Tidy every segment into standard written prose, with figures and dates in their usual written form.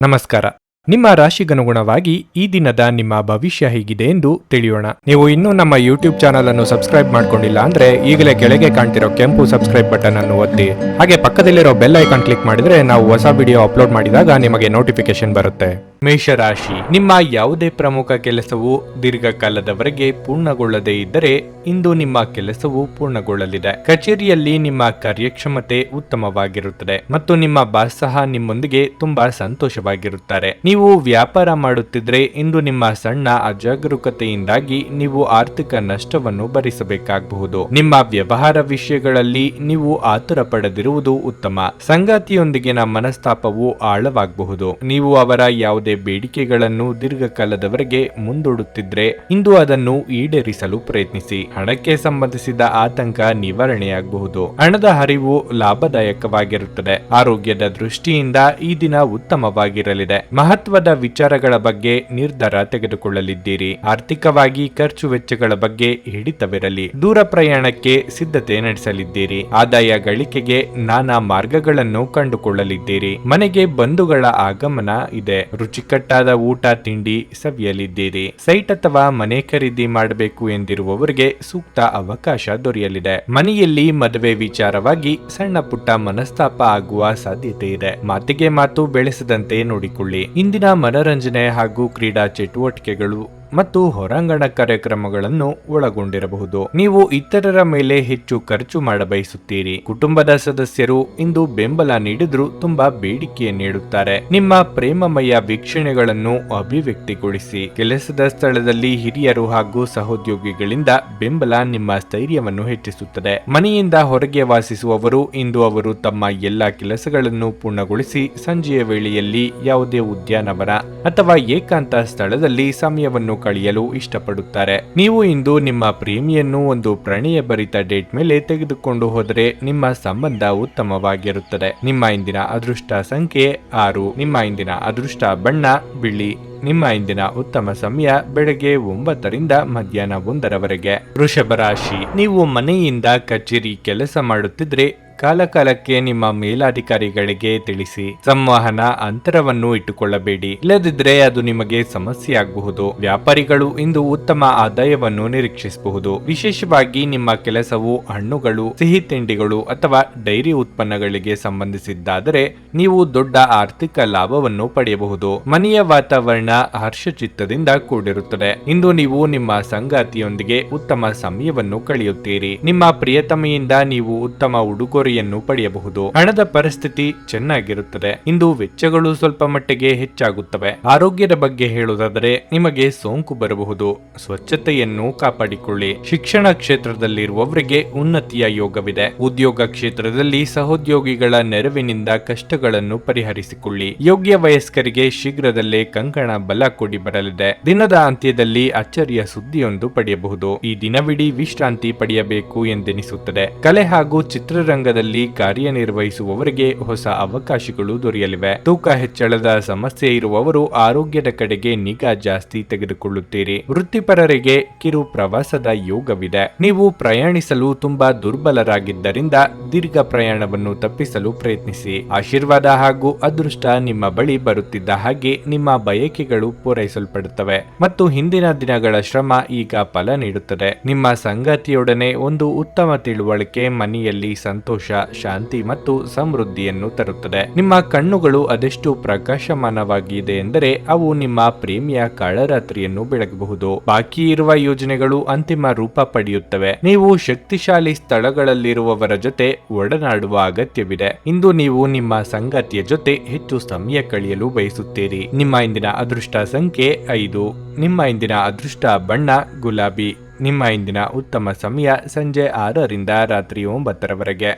ನಮಸ್ಕಾರ. ನಿಮ್ಮ ರಾಶಿಗನುಗುಣವಾಗಿ ಈ ದಿನದ ನಿಮ್ಮ ಭವಿಷ್ಯ ಹೇಗಿದೆ ಎಂದು ತಿಳಿಯೋಣ. ನೀವು ಇನ್ನೂ ನಮ್ಮ ಯೂಟ್ಯೂಬ್ ಚಾನಲ್ ಅನ್ನು ಸಬ್ಸ್ಕ್ರೈಬ್ ಮಾಡ್ಕೊಂಡಿಲ್ಲ ಅಂದ್ರೆ ಈಗಲೇ ಕೆಳಗೆ ಕಾಣ್ತಿರೋ ಕೆಂಪು ಸಬ್ಸ್ಕ್ರೈಬ್ ಬಟನ್ ಅನ್ನು ಒತ್ತಿ, ಹಾಗೆ ಪಕ್ಕದಲ್ಲಿರೋ ಬೆಲ್ ಐಕಾನ್ ಕ್ಲಿಕ್ ಮಾಡಿದ್ರೆ ನಾವು ಹೊಸ ವಿಡಿಯೋ ಅಪ್ಲೋಡ್ ಮಾಡಿದಾಗ ನಿಮಗೆ ನೋಟಿಫಿಕೇಶನ್ ಬರುತ್ತೆ. ಮೇಷರಾಶಿ, ನಿಮ್ಮ ಯಾವುದೇ ಪ್ರಮುಖ ಕೆಲಸವು ದೀರ್ಘಕಾಲದವರೆಗೆ ಪೂರ್ಣಗೊಳ್ಳದೇ ಇದ್ದರೆ ಇಂದು ನಿಮ್ಮ ಕೆಲಸವು ಪೂರ್ಣಗೊಳ್ಳಲಿದೆ. ಕಚೇರಿಯಲ್ಲಿ ನಿಮ್ಮ ಕಾರ್ಯಕ್ಷಮತೆ ಉತ್ತಮವಾಗಿರುತ್ತದೆ ಮತ್ತು ನಿಮ್ಮ ಬಾಸ್ ಸಹ ನಿಮ್ಮೊಂದಿಗೆ ತುಂಬಾ ಸಂತೋಷವಾಗಿರುತ್ತಾರೆ. ನೀವು ವ್ಯಾಪಾರ ಮಾಡುತ್ತಿದ್ರೆ ಇಂದು ನಿಮ್ಮ ಸಣ್ಣ ಅಜಾಗರೂಕತೆಯಿಂದಾಗಿ ನೀವು ಆರ್ಥಿಕ ನಷ್ಟವನ್ನು ಭರಿಸಬೇಕಾಗಬಹುದು. ನಿಮ್ಮ ವ್ಯವಹಾರ ವಿಷಯಗಳಲ್ಲಿ ನೀವು ಆತುರ ಪಡೆದಿರುವುದು ಉತ್ತಮ. ಸಂಗಾತಿಯೊಂದಿಗಿನ ಮನಸ್ತಾಪವು ಆಳವಾಗಬಹುದು. ನೀವು ಅವರ ಯಾವುದೇ ಬೇಡಿಕೆಗಳನ್ನು ದೀರ್ಘಕಾಲದವರೆಗೆ ಮುಂದೂಡುತ್ತಿದ್ರೆ ಇಂದು ಅದನ್ನು ಈಡೇರಿಸಲು ಪ್ರಯತ್ನಿಸಿ. ಹಣಕ್ಕೆ ಸಂಬಂಧಿಸಿದ ಆತಂಕ ನಿವಾರಣೆಯಾಗಬಹುದು. ಹಣದ ಹರಿವು ಲಾಭದಾಯಕವಾಗಿರುತ್ತದೆ. ಆರೋಗ್ಯದ ದೃಷ್ಟಿಯಿಂದ ಈ ದಿನ ಉತ್ತಮವಾಗಿರಲಿದೆ. ಮಹತ್ವದ ವಿಚಾರಗಳ ಬಗ್ಗೆ ನಿರ್ಧಾರ ತೆಗೆದುಕೊಳ್ಳಲಿದ್ದೀರಿ. ಆರ್ಥಿಕವಾಗಿ ಖರ್ಚು ವೆಚ್ಚಗಳ ಬಗ್ಗೆ ಹಿಡಿತವಿರಲಿ. ದೂರ ಪ್ರಯಾಣಕ್ಕೆ ಸಿದ್ಧತೆ ನಡೆಸಲಿದ್ದೀರಿ. ಆದಾಯ ಗಳಿಕೆಗೆ ನಾನಾ ಮಾರ್ಗಗಳನ್ನು ಕಂಡುಕೊಳ್ಳಲಿದ್ದೀರಿ. ಮನೆಗೆ ಬಂಧುಗಳ ಆಗಮನ ಇದೆ. ರುಚಿಕಟ್ಟಾದ ಊಟ ತಿಂಡಿ ಸವಿಯಲಿದ್ದೀರಿ. ಸೈಟ್ ಅಥವಾ ಮನೆ ಖರೀದಿ ಮಾಡಬೇಕು ಎಂದಿರುವವರಿಗೆ ಸೂಕ್ತ ಅವಕಾಶ ದೊರೆಯಲಿದೆ. ಮನೆಯಲ್ಲಿ ಮದುವೆ ವಿಚಾರವಾಗಿ ಸಣ್ಣ ಪುಟ್ಟ ಮನಸ್ತಾಪ ಆಗುವ ಸಾಧ್ಯತೆ ಇದೆ. ಮಾತಿಗೆ ಮಾತು ಬೆಳೆಸದಂತೆ ನೋಡಿಕೊಳ್ಳಿ. ಇಂದಿನ ಮನರಂಜನೆ ಹಾಗೂ ಕ್ರೀಡಾ ಚಟುವಟಿಕೆಗಳು ಮತ್ತು ಹೊರಾಂಗಣ ಕಾರ್ಯಕ್ರಮಗಳನ್ನು ಒಳಗೊಂಡಿರಬಹುದು. ನೀವು ಇತರರ ಮೇಲೆ ಹೆಚ್ಚು ಖರ್ಚು ಮಾಡಬಯಸುತ್ತೀರಿ. ಕುಟುಂಬದ ಸದಸ್ಯರು ಇಂದು ಬೆಂಬಲ ನೀಡಿದ್ರು ತುಂಬಾ ಬೇಡಿಕೆ ನೀಡುತ್ತಾರೆ. ನಿಮ್ಮ ಪ್ರೇಮಮಯ ವೀಕ್ಷಣೆಗಳನ್ನು ಅಭಿವ್ಯಕ್ತಿಗೊಳಿಸಿ. ಕೆಲಸದ ಸ್ಥಳದಲ್ಲಿ ಹಿರಿಯರು ಹಾಗೂ ಸಹೋದ್ಯೋಗಿಗಳಿಂದ ಬೆಂಬಲ ನಿಮ್ಮ ಸ್ಥೈರ್ಯವನ್ನು ಹೆಚ್ಚಿಸುತ್ತದೆ. ಮನೆಯಿಂದ ಹೊರಗೆ ವಾಸಿಸುವವರು ಇಂದು ಅವರು ತಮ್ಮ ಎಲ್ಲಾ ಕೆಲಸಗಳನ್ನು ಪೂರ್ಣಗೊಳಿಸಿ ಸಂಜೆಯ ವೇಳೆಯಲ್ಲಿ ಯಾವುದೇ ಉದ್ಯಾನವನ ಅಥವಾ ಏಕಾಂತ ಸ್ಥಳದಲ್ಲಿ ಸಮಯವನ್ನು ಕಳೆಯಲು ಇಷ್ಟಪಡುತ್ತಾರೆ. ನೀವು ಇಂದು ನಿಮ್ಮ ಪ್ರೇಮಿಯನ್ನು ಒಂದು ಪ್ರಣಯ ಭರಿತ ಡೇಟ್ ಮೇಲೆ ತೆಗೆದುಕೊಂಡು ಹೋದರೆ ನಿಮ್ಮ ಸಂಬಂಧ ಉತ್ತಮವಾಗಿರುತ್ತದೆ. ನಿಮ್ಮ ಇಂದಿನ ಅದೃಷ್ಟ ಸಂಖ್ಯೆ 6. ನಿಮ್ಮ ಇಂದಿನ ಅದೃಷ್ಟ ಬಣ್ಣ ಬಿಳಿ. ನಿಮ್ಮ ಇಂದಿನ ಉತ್ತಮ ಸಮಯ ಬೆಳಗ್ಗೆ 9ರಿಂದ ಮಧ್ಯಾಹ್ನ 1ರವರೆಗೆ. ವೃಷಭ ರಾಶಿ, ನೀವು ಮನೆಯಿಂದ ಕಚೇರಿ ಕೆಲಸ ಮಾಡುತ್ತಿದ್ರೆ ಕಾಲಕಾಲಕ್ಕೆ ನಿಮ್ಮ ಮೇಲಾಧಿಕಾರಿಗಳಿಗೆ ತಿಳಿಸಿ. ಸಂವಹನ ಅಂತರವನ್ನು ಇಟ್ಟುಕೊಳ್ಳಬೇಡಿ, ಇಲ್ಲದಿದ್ದರೆ ಅದು ನಿಮಗೆ ಸಮಸ್ಯೆ ಆಗಬಹುದು. ವ್ಯಾಪಾರಿಗಳು ಇಂದು ಉತ್ತಮ ಆದಾಯವನ್ನು ನಿರೀಕ್ಷಿಸಬಹುದು. ವಿಶೇಷವಾಗಿ ನಿಮ್ಮ ಕೆಲಸವು ಹಣ್ಣುಗಳು, ಸಿಹಿ ತಿಂಡಿಗಳು ಅಥವಾ ಡೈರಿ ಉತ್ಪನ್ನಗಳಿಗೆ ಸಂಬಂಧಿಸಿದ್ದಾದರೆ ನೀವು ದೊಡ್ಡ ಆರ್ಥಿಕ ಲಾಭವನ್ನು ಪಡೆಯಬಹುದು. ಮನೆಯ ವಾತಾವರಣ ಹರ್ಷಚಿತ್ತದಿಂದ ಕೂಡಿರುತ್ತದೆ. ಇಂದು ನೀವು ನಿಮ್ಮ ಸಂಗಾತಿಯೊಂದಿಗೆ ಉತ್ತಮ ಸಮಯವನ್ನು ಕಳೆಯುತ್ತೀರಿ. ನಿಮ್ಮ ಪ್ರಿಯತಮೆಯಿಂದ ನೀವು ಉತ್ತಮ ಉಡುಗೊರೆ ಪಡೆಯಬಹುದು. ಹಣದ ಪರಿಸ್ಥಿತಿ ಚೆನ್ನಾಗಿರುತ್ತದೆ. ಇಂದು ವೆಚ್ಚಗಳು ಸ್ವಲ್ಪ ಮಟ್ಟಿಗೆ ಹೆಚ್ಚಾಗುತ್ತವೆ. ಆರೋಗ್ಯದ ಬಗ್ಗೆ ಹೇಳುವುದಾದರೆ ನಿಮಗೆ ಸೋಂಕು ಬರಬಹುದು. ಸ್ವಚ್ಛತೆಯನ್ನು ಕಾಪಾಡಿಕೊಳ್ಳಿ. ಶಿಕ್ಷಣ ಕ್ಷೇತ್ರದಲ್ಲಿರುವವರಿಗೆ ಉನ್ನತಿಯ ಯೋಗವಿದೆ. ಉದ್ಯೋಗ ಕ್ಷೇತ್ರದಲ್ಲಿ ಸಹೋದ್ಯೋಗಿಗಳ ನೆರವಿನಿಂದ ಕಷ್ಟಗಳನ್ನು ಪರಿಹರಿಸಿಕೊಳ್ಳಿ. ಯೋಗ್ಯ ವಯಸ್ಕರಿಗೆ ಶೀಘ್ರದಲ್ಲೇ ಕಂಕಣ ಬಲ ಕೂಡಿ ಬರಲಿದೆ. ದಿನದ ಅಂತ್ಯದಲ್ಲಿ ಅಚ್ಚರಿಯ ಸುದ್ದಿಯೊಂದು ಪಡೆಯಬಹುದು. ಈ ದಿನವಿಡೀ ವಿಶ್ರಾಂತಿ ಪಡೆಯಬೇಕು ಎಂದೆನಿಸುತ್ತದೆ. ಕಲೆ ಹಾಗೂ ಚಿತ್ರರಂಗದ ಕಾರ್ಯನಿರ್ವಹಿಸುವವರಿಗೆ ಹೊಸ ಅವಕಾಶಗಳು ದೊರೆಯಲಿವೆ. ತೂಕ ಹೆಚ್ಚಳದ ಸಮಸ್ಯೆ ಇರುವವರು ಆರೋಗ್ಯದ ಕಡೆಗೆ ನಿಗಾ ಜಾಸ್ತಿ ತೆಗೆದುಕೊಳ್ಳುತ್ತೀರಿ. ವೃತ್ತಿಪರರಿಗೆ ಕಿರು ಪ್ರವಾಸದ ಯೋಗವಿದೆ. ನೀವು ಪ್ರಯಾಣಿಸಲು ತುಂಬಾ ದುರ್ಬಲರಾಗಿದ್ದರಿಂದ ದೀರ್ಘ ಪ್ರಯಾಣವನ್ನು ತಪ್ಪಿಸಲು ಪ್ರಯತ್ನಿಸಿ. ಆಶೀರ್ವಾದ ಹಾಗೂ ಅದೃಷ್ಟ ನಿಮ್ಮ ಬಳಿ ಬರುತ್ತಿದ್ದ ಹಾಗೆ ನಿಮ್ಮ ಬಯಕೆಗಳು ಪೂರೈಸಲ್ಪಡುತ್ತವೆ ಮತ್ತು ಹಿಂದಿನ ದಿನಗಳ ಶ್ರಮ ಈಗ ಫಲ ನೀಡುತ್ತದೆ. ನಿಮ್ಮ ಸಂಗಾತಿಯೊಡನೆ ಒಂದು ಉತ್ತಮ ತಿಳುವಳಿಕೆ ಮನೆಯಲ್ಲಿ ಸಂತೋಷ, ಶಾಂತಿ ಮತ್ತು ಸಮೃದ್ಧಿಯನ್ನು ತರುತ್ತದೆ. ನಿಮ್ಮ ಕಣ್ಣುಗಳು ಅದೆಷ್ಟು ಪ್ರಕಾಶಮಾನವಾಗಿದೆ ಎಂದರೆ ಅವು ನಿಮ್ಮ ಪ್ರೇಮಿಯ ಕಾಳರಾತ್ರಿಯನ್ನು ಬೆಳಗಬಹುದು. ಬಾಕಿ ಇರುವ ಯೋಜನೆಗಳು ಅಂತಿಮ ರೂಪ ಪಡೆಯುತ್ತವೆ. ನೀವು ಶಕ್ತಿಶಾಲಿ ಸ್ಥಳಗಳಲ್ಲಿರುವವರ ಜೊತೆ ಒಡನಾಡುವ ಅಗತ್ಯವಿದೆ. ಇಂದು ನೀವು ನಿಮ್ಮ ಸಂಗಾತಿಯ ಜೊತೆ ಹೆಚ್ಚು ಸಮಯ ಕಳೆಯಲು ಬಯಸುತ್ತೀರಿ. ನಿಮ್ಮ ಇಂದಿನ ಅದೃಷ್ಟ ಸಂಖ್ಯೆ 5. ನಿಮ್ಮ ಇಂದಿನ ಅದೃಷ್ಟ ಬಣ್ಣ ಗುಲಾಬಿ. ನಿಮ್ಮ ಇಂದಿನ ಉತ್ತಮ ಸಮಯ ಸಂಜೆ 6ರಿಂದ ರಾತ್ರಿ 9ರವರೆಗೆ.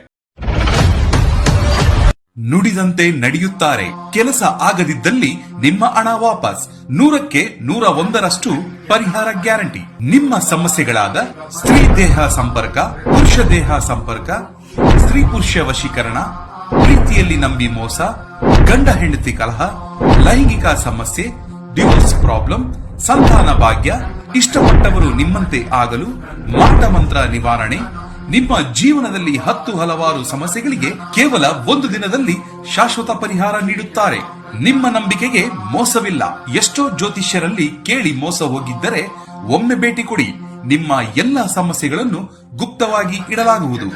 ನುಡಿದಂತೆ ನಡೆಯುತ್ತಾರೆ. ಕೆಲಸ ಆಗದಿದ್ದಲ್ಲಿ ನಿಮ್ಮ ಹಣ ವಾಪಸ್. 100ಕ್ಕೆ 101ರಷ್ಟು ಪರಿಹಾರ ಗ್ಯಾರಂಟಿ. ನಿಮ್ಮ ಸಮಸ್ಯೆಗಳಾದ ಸ್ತ್ರೀ ದೇಹ ಸಂಪರ್ಕ, ಪುರುಷ ದೇಹ ಸಂಪರ್ಕ, ಸ್ತ್ರೀ ಪುರುಷ ವಶೀಕರಣ, ಪ್ರೀತಿಯಲ್ಲಿ ನಂಬಿ ಮೋಸ, ಗಂಡ ಹೆಂಡತಿ ಕಲಹ, ಲೈಂಗಿಕ ಸಮಸ್ಯೆ, ಡಿವೋರ್ಸ್ ಪ್ರಾಬ್ಲಮ್, ಸಂತಾನ ಭಾಗ್ಯ, ಇಷ್ಟಪಟ್ಟವರು ನಿಮ್ಮಂತೆ ಆಗಲು ಮಾಟ ಮಂತ್ರ ನಿವಾರಣೆ, ನಿಮ್ಮ ಜೀವನದಲ್ಲಿ 10 ಹಲವಾರು ಸಮಸ್ಯೆಗಳಿಗೆ ಕೇವಲ 1 ದಿನದಲ್ಲಿ ಶಾಶ್ವತ ಪರಿಹಾರ ನೀಡುತ್ತಾರೆ. ನಿಮ್ಮ ನಂಬಿಕೆಗೆ ಮೋಸವಿಲ್ಲ. ಎಷ್ಟೋ ಜ್ಯೋತಿಷ್ಯರಲ್ಲಿ ಕೇಳಿ ಮೋಸ ಹೋಗಿದ್ದರೆ ಒಮ್ಮೆ ಭೇಟಿ ಕೊಡಿ. ನಿಮ್ಮ ಎಲ್ಲ ಸಮಸ್ಯೆಗಳನ್ನು ಗುಪ್ತವಾಗಿ ಇಡಲಾಗುವುದು.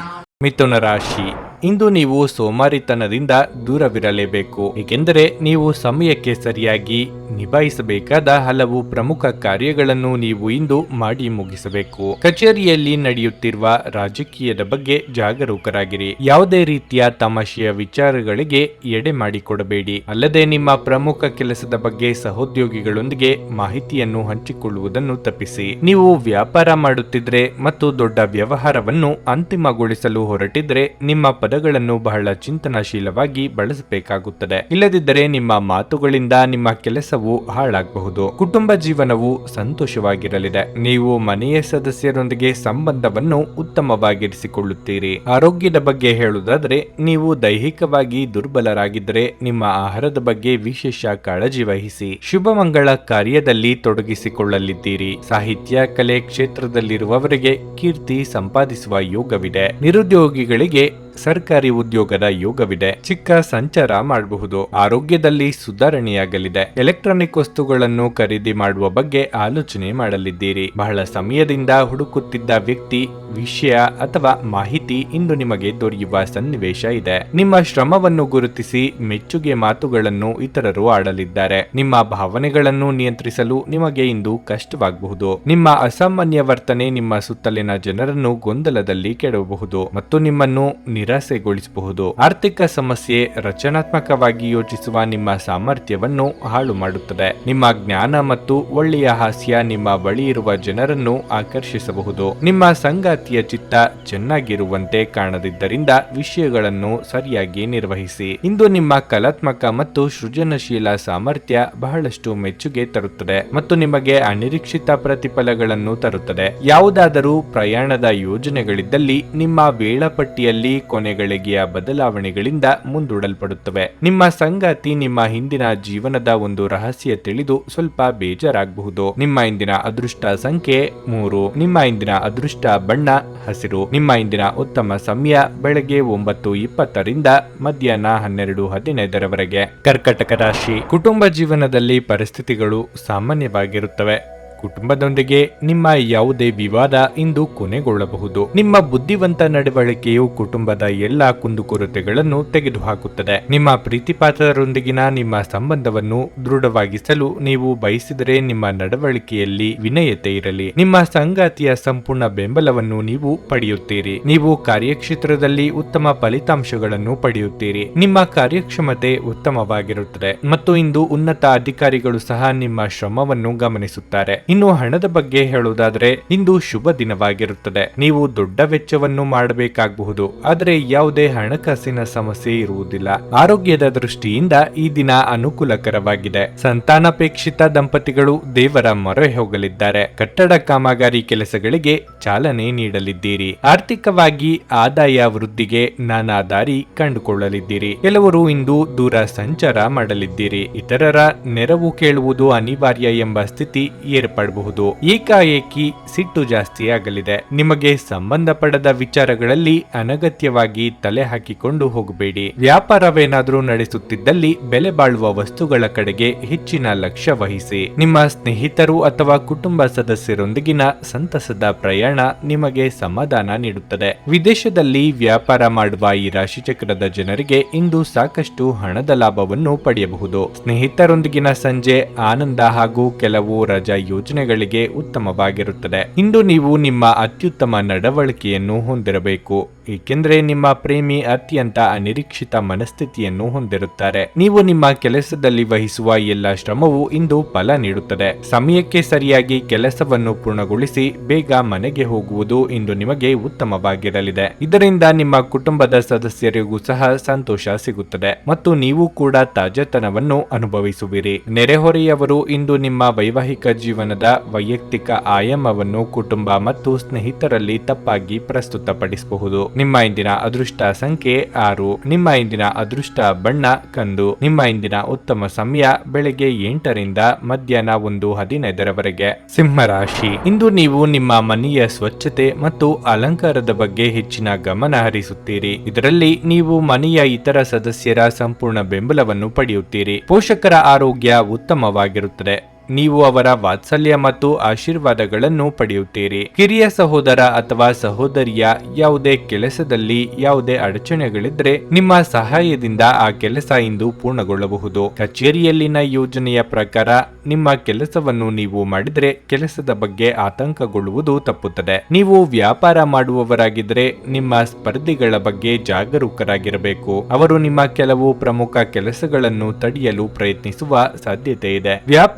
ಮಿಥುನ ರಾಶಿ, ಇಂದು ನೀವು ಸೋಮಾರಿತನದಿಂದ ದೂರವಿರಲೇಬೇಕು, ಏಕೆಂದರೆ ನೀವು ಸಮಯಕ್ಕೆ ಸರಿಯಾಗಿ ನಿಭಾಯಿಸಬೇಕಾದ ಹಲವು ಪ್ರಮುಖ ಕಾರ್ಯಗಳನ್ನು ನೀವು ಇಂದು ಮಾಡಿ ಮುಗಿಸಬೇಕು. ಕಚೇರಿಯಲ್ಲಿ ನಡೆಯುತ್ತಿರುವ ರಾಜಕೀಯದ ಬಗ್ಗೆ ಜಾಗರೂಕರಾಗಿರಿ. ಯಾವುದೇ ರೀತಿಯ ತಮಾಷೆಯ ವಿಚಾರಗಳಿಗೆ ಎಡೆ ಮಾಡಿಕೊಡಬೇಡಿ. ಅಲ್ಲದೆ ನಿಮ್ಮ ಪ್ರಮುಖ ಕೆಲಸದ ಬಗ್ಗೆ ಸಹೋದ್ಯೋಗಿಗಳೊಂದಿಗೆ ಮಾಹಿತಿಯನ್ನು ಹಂಚಿಕೊಳ್ಳುವುದನ್ನು ತಪ್ಪಿಸಿ. ನೀವು ವ್ಯಾಪಾರ ಮಾಡುತ್ತಿದ್ರೆ ಮತ್ತು ದೊಡ್ಡ ವ್ಯವಹಾರವನ್ನು ಅಂತಿಮಗೊಳಿಸಲು ಹೊರಟಿದ್ರೆ ನಿಮ್ಮ ಪದಗಳನ್ನು ಬಹಳ ಚಿಂತನಾಶೀಲವಾಗಿ ಬಳಸಬೇಕಾಗುತ್ತದೆ. ಇಲ್ಲದಿದ್ದರೆ ನಿಮ್ಮ ಮಾತುಗಳಿಂದ ನಿಮ್ಮ ಕೆಲಸವು ಹಾಳಾಗಬಹುದು. ಕುಟುಂಬ ಜೀವನವು ಸಂತೋಷವಾಗಿರಲಿದೆ. ನೀವು ಮನೆಯ ಸದಸ್ಯರೊಂದಿಗೆ ಸಂಬಂಧವನ್ನು ಉತ್ತಮವಾಗಿರಿಸಿಕೊಳ್ಳುತ್ತೀರಿ. ಆರೋಗ್ಯದ ಬಗ್ಗೆ ಹೇಳುವುದಾದರೆ, ನೀವು ದೈಹಿಕವಾಗಿ ದುರ್ಬಲರಾಗಿದ್ದರೆ ನಿಮ್ಮ ಆಹಾರದ ಬಗ್ಗೆ ವಿಶೇಷ ಕಾಳಜಿ ವಹಿಸಿ. ಶುಭ ಮಂಗಳ ಕಾರ್ಯದಲ್ಲಿ ತೊಡಗಿಸಿಕೊಳ್ಳಲಿದ್ದೀರಿ. ಸಾಹಿತ್ಯ, ಕಲೆ ಕ್ಷೇತ್ರದಲ್ಲಿರುವವರಿಗೆ ಕೀರ್ತಿ ಸಂಪಾದಿಸುವ ಯೋಗವಿದೆ. ನಿರುದ್ಯೋಗಿಗಳಿಗೆ ಸರ್ಕಾರಿ ಉದ್ಯೋಗದ ಯೋಗವಿದೆ. ಚಿಕ್ಕ ಸಂಚಾರ ಮಾಡಬಹುದು. ಆರೋಗ್ಯದಲ್ಲಿ ಸುಧಾರಣೆಯಾಗಲಿದೆ. ಎಲೆಕ್ಟ್ರಾನಿಕ್ ವಸ್ತುಗಳನ್ನು ಖರೀದಿ ಮಾಡುವ ಬಗ್ಗೆ ಆಲೋಚನೆ ಮಾಡಲಿದ್ದೀರಿ. ಬಹಳ ಸಮಯದಿಂದ ಹುಡುಕುತ್ತಿದ್ದ ವ್ಯಕ್ತಿ, ವಿಷಯ ಅಥವಾ ಮಾಹಿತಿ ಇಂದು ನಿಮಗೆ ದೊರೆಯುವ ಸನ್ನಿವೇಶ ಇದೆ. ನಿಮ್ಮ ಶ್ರಮವನ್ನು ಗುರುತಿಸಿ ಮೆಚ್ಚುಗೆ ಮಾತುಗಳನ್ನು ಇತರರು ಆಡಲಿದ್ದಾರೆ. ನಿಮ್ಮ ಭಾವನೆಗಳನ್ನು ನಿಯಂತ್ರಿಸಲು ನಿಮಗೆ ಇಂದು ಕಷ್ಟವಾಗಬಹುದು. ನಿಮ್ಮ ಅಸಾಮಾನ್ಯ ವರ್ತನೆ ನಿಮ್ಮ ಸುತ್ತಲಿನ ಜನರನ್ನು ಗೊಂದಲದಲ್ಲಿ ಕೆಡವಬಹುದು ಮತ್ತು ನಿಮ್ಮನ್ನು ನಿರಾಸೆಗೊಳಿಸಬಹುದು. ಆರ್ಥಿಕ ಸಮಸ್ಯೆ ರಚನಾತ್ಮಕವಾಗಿ ಯೋಚಿಸುವ ನಿಮ್ಮ ಸಾಮರ್ಥ್ಯವನ್ನು ಹಾಳು ಮಾಡುತ್ತದೆ. ನಿಮ್ಮ ಜ್ಞಾನ ಮತ್ತು ಒಳ್ಳೆಯ ಹಾಸ್ಯ ನಿಮ್ಮ ಬಳಿ ಇರುವ ಜನರನ್ನು ಆಕರ್ಷಿಸಬಹುದು. ನಿಮ್ಮ ಸಂಗಾತಿಯ ಚಿತ್ತ ಚೆನ್ನಾಗಿರುವಂತೆ ಕಾಣದಿದ್ದರಿಂದ ವಿಷಯಗಳನ್ನು ಸರಿಯಾಗಿ ನಿರ್ವಹಿಸಿ. ಇಂದು ನಿಮ್ಮ ಕಲಾತ್ಮಕ ಮತ್ತು ಸೃಜನಶೀಲ ಸಾಮರ್ಥ್ಯ ಬಹಳಷ್ಟು ಮೆಚ್ಚುಗೆ ತರುತ್ತದೆ ಮತ್ತು ನಿಮಗೆ ಅನಿರೀಕ್ಷಿತ ಪ್ರತಿಫಲಗಳನ್ನು ತರುತ್ತದೆ. ಯಾವುದಾದರೂ ಪ್ರಯಾಣದ ಯೋಜನೆಗಳಿದ್ದಲ್ಲಿ ನಿಮ್ಮ ವೇಳಾಪಟ್ಟಿಯಲ್ಲಿ ಕೊನೆಗಳಿಗೆಯ ಬದಲಾವಣೆಗಳಿಂದ ಮುಂದೂಡಲ್ಪಡುತ್ತವೆ. ನಿಮ್ಮ ಸಂಗಾತಿ ನಿಮ್ಮ ಹಿಂದಿನ ಜೀವನದ ಒಂದು ರಹಸ್ಯ ತಿಳಿದು ಸ್ವಲ್ಪ ಬೇಜಾರಾಗಬಹುದು. ನಿಮ್ಮ ಇಂದಿನ ಅದೃಷ್ಟ ಸಂಖ್ಯೆ 3. ನಿಮ್ಮ ಇಂದಿನ ಅದೃಷ್ಟ ಬಣ್ಣ ಹಸಿರು. ನಿಮ್ಮ ಇಂದಿನ ಉತ್ತಮ ಸಮಯ ಬೆಳಗ್ಗೆ 9:20 ಮಧ್ಯಾಹ್ನ 12:15 ಕರ್ಕಟಕ ರಾಶಿ, ಕುಟುಂಬ ಜೀವನದಲ್ಲಿ ಪರಿಸ್ಥಿತಿಗಳು ಸಾಮಾನ್ಯವಾಗಿರುತ್ತವೆ. ಕುಟುಂಬದೊಂದಿಗೆ ನಿಮ್ಮ ಯಾವುದೇ ವಿವಾದ ಇಂದು ಕೊನೆಗೊಳ್ಳಬಹುದು. ನಿಮ್ಮ ಬುದ್ಧಿವಂತ ನಡವಳಿಕೆಯು ಕುಟುಂಬದ ಎಲ್ಲಾ ಕುಂದುಕೊರತೆಗಳನ್ನು ತೆಗೆದುಹಾಕುತ್ತದೆ. ನಿಮ್ಮ ಪ್ರೀತಿಪಾತ್ರರೊಂದಿಗಿನ ನಿಮ್ಮ ಸಂಬಂಧವನ್ನು ದೃಢವಾಗಿಸಲು ನೀವು ಬಯಸಿದರೆ ನಿಮ್ಮ ನಡವಳಿಕೆಯಲ್ಲಿ ವಿನಯತೆ ಇರಲಿ. ನಿಮ್ಮ ಸಂಗಾತಿಯ ಸಂಪೂರ್ಣ ಬೆಂಬಲವನ್ನು ನೀವು ಪಡೆಯುತ್ತೀರಿ. ನೀವು ಕಾರ್ಯಕ್ಷೇತ್ರದಲ್ಲಿ ಉತ್ತಮ ಫಲಿತಾಂಶಗಳನ್ನು ಪಡೆಯುತ್ತೀರಿ. ನಿಮ್ಮ ಕಾರ್ಯಕ್ಷಮತೆ ಉತ್ತಮವಾಗಿರುತ್ತದೆ ಮತ್ತು ಇಂದು ಉನ್ನತ ಅಧಿಕಾರಿಗಳು ಸಹ ನಿಮ್ಮ ಶ್ರಮವನ್ನು ಗಮನಿಸುತ್ತಾರೆ. ಇನ್ನು ಹಣದ ಬಗ್ಗೆ ಹೇಳುವುದಾದರೆ, ಇಂದು ಶುಭ ದಿನವಾಗಿರುತ್ತದೆ. ನೀವು ದೊಡ್ಡ ವೆಚ್ಚವನ್ನು ಮಾಡಬೇಕಾಗಬಹುದು, ಆದರೆ ಯಾವುದೇ ಹಣಕಾಸಿನ ಸಮಸ್ಯೆ ಇರುವುದಿಲ್ಲ. ಆರೋಗ್ಯದ ದೃಷ್ಟಿಯಿಂದ ಈ ದಿನ ಅನುಕೂಲಕರವಾಗಿದೆ. ಸಂತಾನಾಪೇಕ್ಷಿತ ದಂಪತಿಗಳು ದೇವರ ಮೊರೆ ಹೋಗಲಿದ್ದಾರೆ. ಕಟ್ಟಡ ಕಾಮಗಾರಿ ಕೆಲಸಗಳಿಗೆ ಚಾಲನೆ ನೀಡಲಿದ್ದೀರಿ. ಆರ್ಥಿಕವಾಗಿ ಆದಾಯ ವೃದ್ಧಿಗೆ ನಾನಾ ದಾರಿ ಕಂಡುಕೊಳ್ಳಲಿದ್ದೀರಿ. ಕೆಲವರು ಇಂದು ದೂರ ಸಂಚಾರ ಮಾಡಲಿದ್ದೀರಿ. ಇತರರ ನೆರವು ಕೇಳುವುದು ಅನಿವಾರ್ಯ ಎಂಬ ಸ್ಥಿತಿ ಏರ್ಪಡಬಹುದು. ಏಕಾಏಕಿ ಸಿಟ್ಟು ಜಾಸ್ತಿ ಆಗಲಿದೆ. ನಿಮಗೆ ಸಂಬಂಧಪಡದ ವಿಚಾರಗಳಲ್ಲಿ ಅನಗತ್ಯವಾಗಿ ತಲೆ ಹಾಕಿಕೊಂಡು ಹೋಗಬೇಡಿ. ವ್ಯಾಪಾರವೇನಾದರೂ ನಡೆಸುತ್ತಿದ್ದಲ್ಲಿ ಬೆಲೆ ಬಾಳುವ ವಸ್ತುಗಳ ಕಡೆಗೆ ಹೆಚ್ಚಿನ ಲಕ್ಷ್ಯ ವಹಿಸಿ. ನಿಮ್ಮ ಸ್ನೇಹಿತರು ಅಥವಾ ಕುಟುಂಬ ಸದಸ್ಯರೊಂದಿಗಿನ ಸಂತಸದ ಪ್ರಯಾಣ ನಿಮಗೆ ಸಮಾಧಾನ ನೀಡುತ್ತದೆ. ವಿದೇಶದಲ್ಲಿ ವ್ಯಾಪಾರ ಮಾಡುವ ಈ ರಾಶಿಚಕ್ರದ ಜನರಿಗೆ ಇಂದು ಸಾಕಷ್ಟು ಹಣದ ಲಾಭವನ್ನು ಪಡೆಯಬಹುದು. ಸ್ನೇಹಿತರೊಂದಿಗಿನ ಸಂಜೆ ಆನಂದ ಹಾಗೂ ಕೆಲವು ರಜಾ ಯೋಜನೆಗಳಿಗೆ ಉತ್ತಮವಾಗಿರುತ್ತದೆ. ಇಂದು ನೀವು ನಿಮ್ಮ ಅತ್ಯುತ್ತಮ ನಡವಳಿಕೆಯನ್ನು ಹೊಂದಿರಬೇಕು, ಏಕೆಂದರೆ ನಿಮ್ಮ ಪ್ರೇಮಿ ಅತ್ಯಂತ ಅನಿರೀಕ್ಷಿತ ಮನಸ್ಥಿತಿಯನ್ನು ಹೊಂದಿರುತ್ತಾರೆ. ನೀವು ನಿಮ್ಮ ಕೆಲಸದಲ್ಲಿ ವಹಿಸುವ ಎಲ್ಲ ಶ್ರಮವು ಇಂದು ಫಲ ನೀಡುತ್ತದೆ. ಸಮಯಕ್ಕೆ ಸರಿಯಾಗಿ ಕೆಲಸವನ್ನು ಪೂರ್ಣಗೊಳಿಸಿ ಬೇಗ ಮನೆಗೆ ಹೋಗುವುದು ಇಂದು ನಿಮಗೆ ಉತ್ತಮವಾಗಿರಲಿದೆ. ಇದರಿಂದ ನಿಮ್ಮ ಕುಟುಂಬದ ಸದಸ್ಯರಿಗೂ ಸಹ ಸಂತೋಷ ಸಿಗುತ್ತದೆ ಮತ್ತು ನೀವು ಕೂಡ ತಾಜಾತನವನ್ನು ಅನುಭವಿಸುವಿರಿ. ನೆರೆಹೊರೆಯವರು ಇಂದು ನಿಮ್ಮ ವೈವಾಹಿಕ ಜೀವನದ ವೈಯಕ್ತಿಕ ಆಯಾಮವನ್ನು ಕುಟುಂಬ ಮತ್ತು ಸ್ನೇಹಿತರಲ್ಲಿ ತಪ್ಪಾಗಿ ಪ್ರಸ್ತುತಪಡಿಸಬಹುದು. ನಿಮ್ಮ ಇಂದಿನ ಅದೃಷ್ಟ ಸಂಖ್ಯೆ 6. ನಿಮ್ಮ ಇಂದಿನ ಅದೃಷ್ಟ ಬಣ್ಣ ಕಂದು. ನಿಮ್ಮ ಇಂದಿನ ಉತ್ತಮ ಸಮಯ ಬೆಳಗ್ಗೆ 8 ರಿಂದ ಮಧ್ಯಾಹ್ನ 1:15 ಸಿಂಹ ರಾಶಿ. ಇಂದು ನೀವು ನಿಮ್ಮ ಮನೆಯ ಸ್ವಚ್ಛತೆ ಮತ್ತು ಅಲಂಕಾರದ ಬಗ್ಗೆ ಹೆಚ್ಚಿನ ಗಮನ ಹರಿಸುತ್ತೀರಿ. ಇದರಲ್ಲಿ ನೀವು ಮನೆಯ ಇತರ ಸದಸ್ಯರ ಸಂಪೂರ್ಣ ಬೆಂಬಲವನ್ನು ಪಡೆಯುತ್ತೀರಿ. ಪೋಷಕರ ಆರೋಗ್ಯ ಉತ್ತಮವಾಗಿರುತ್ತದೆ. ನೀವು ಅವರ ವಾತ್ಸಲ್ಯ ಮತ್ತು ಆಶೀರ್ವಾದಗಳನ್ನು ಪಡೆಯುತ್ತೀರಿ. ಕಿರಿಯ ಸಹೋದರ ಅಥವಾ ಸಹೋದರಿಯ ಯಾವುದೇ ಕೆಲಸದಲ್ಲಿ ಯಾವುದೇ ಅಡಚಣೆಗಳಿದ್ರೆ ನಿಮ್ಮ ಸಹಾಯದಿಂದ ಆ ಕೆಲಸ ಇಂದು ಪೂರ್ಣಗೊಳ್ಳಬಹುದು. ಕಚೇರಿಯಲ್ಲಿನ ಯೋಜನೆಯ ಪ್ರಕಾರ ನಿಮ್ಮ ಕೆಲಸವನ್ನು ನೀವು ಮಾಡಿದರೆ ಕೆಲಸದ ಬಗ್ಗೆ ಆತಂಕಗೊಳ್ಳುವುದು ತಪ್ಪುತ್ತದೆ. ನೀವು ವ್ಯಾಪಾರ ಮಾಡುವವರಾಗಿದ್ದರೆ ನಿಮ್ಮ ಸ್ಪರ್ಧಿಗಳ ಬಗ್ಗೆ ಜಾಗರೂಕರಾಗಿರಬೇಕು. ಅವರು ನಿಮ್ಮ ಕೆಲವು ಪ್ರಮುಖ ಕೆಲಸಗಳನ್ನು ತಡೆಯಲು ಪ್ರಯತ್ನಿಸುವ ಸಾಧ್ಯತೆ ಇದೆ.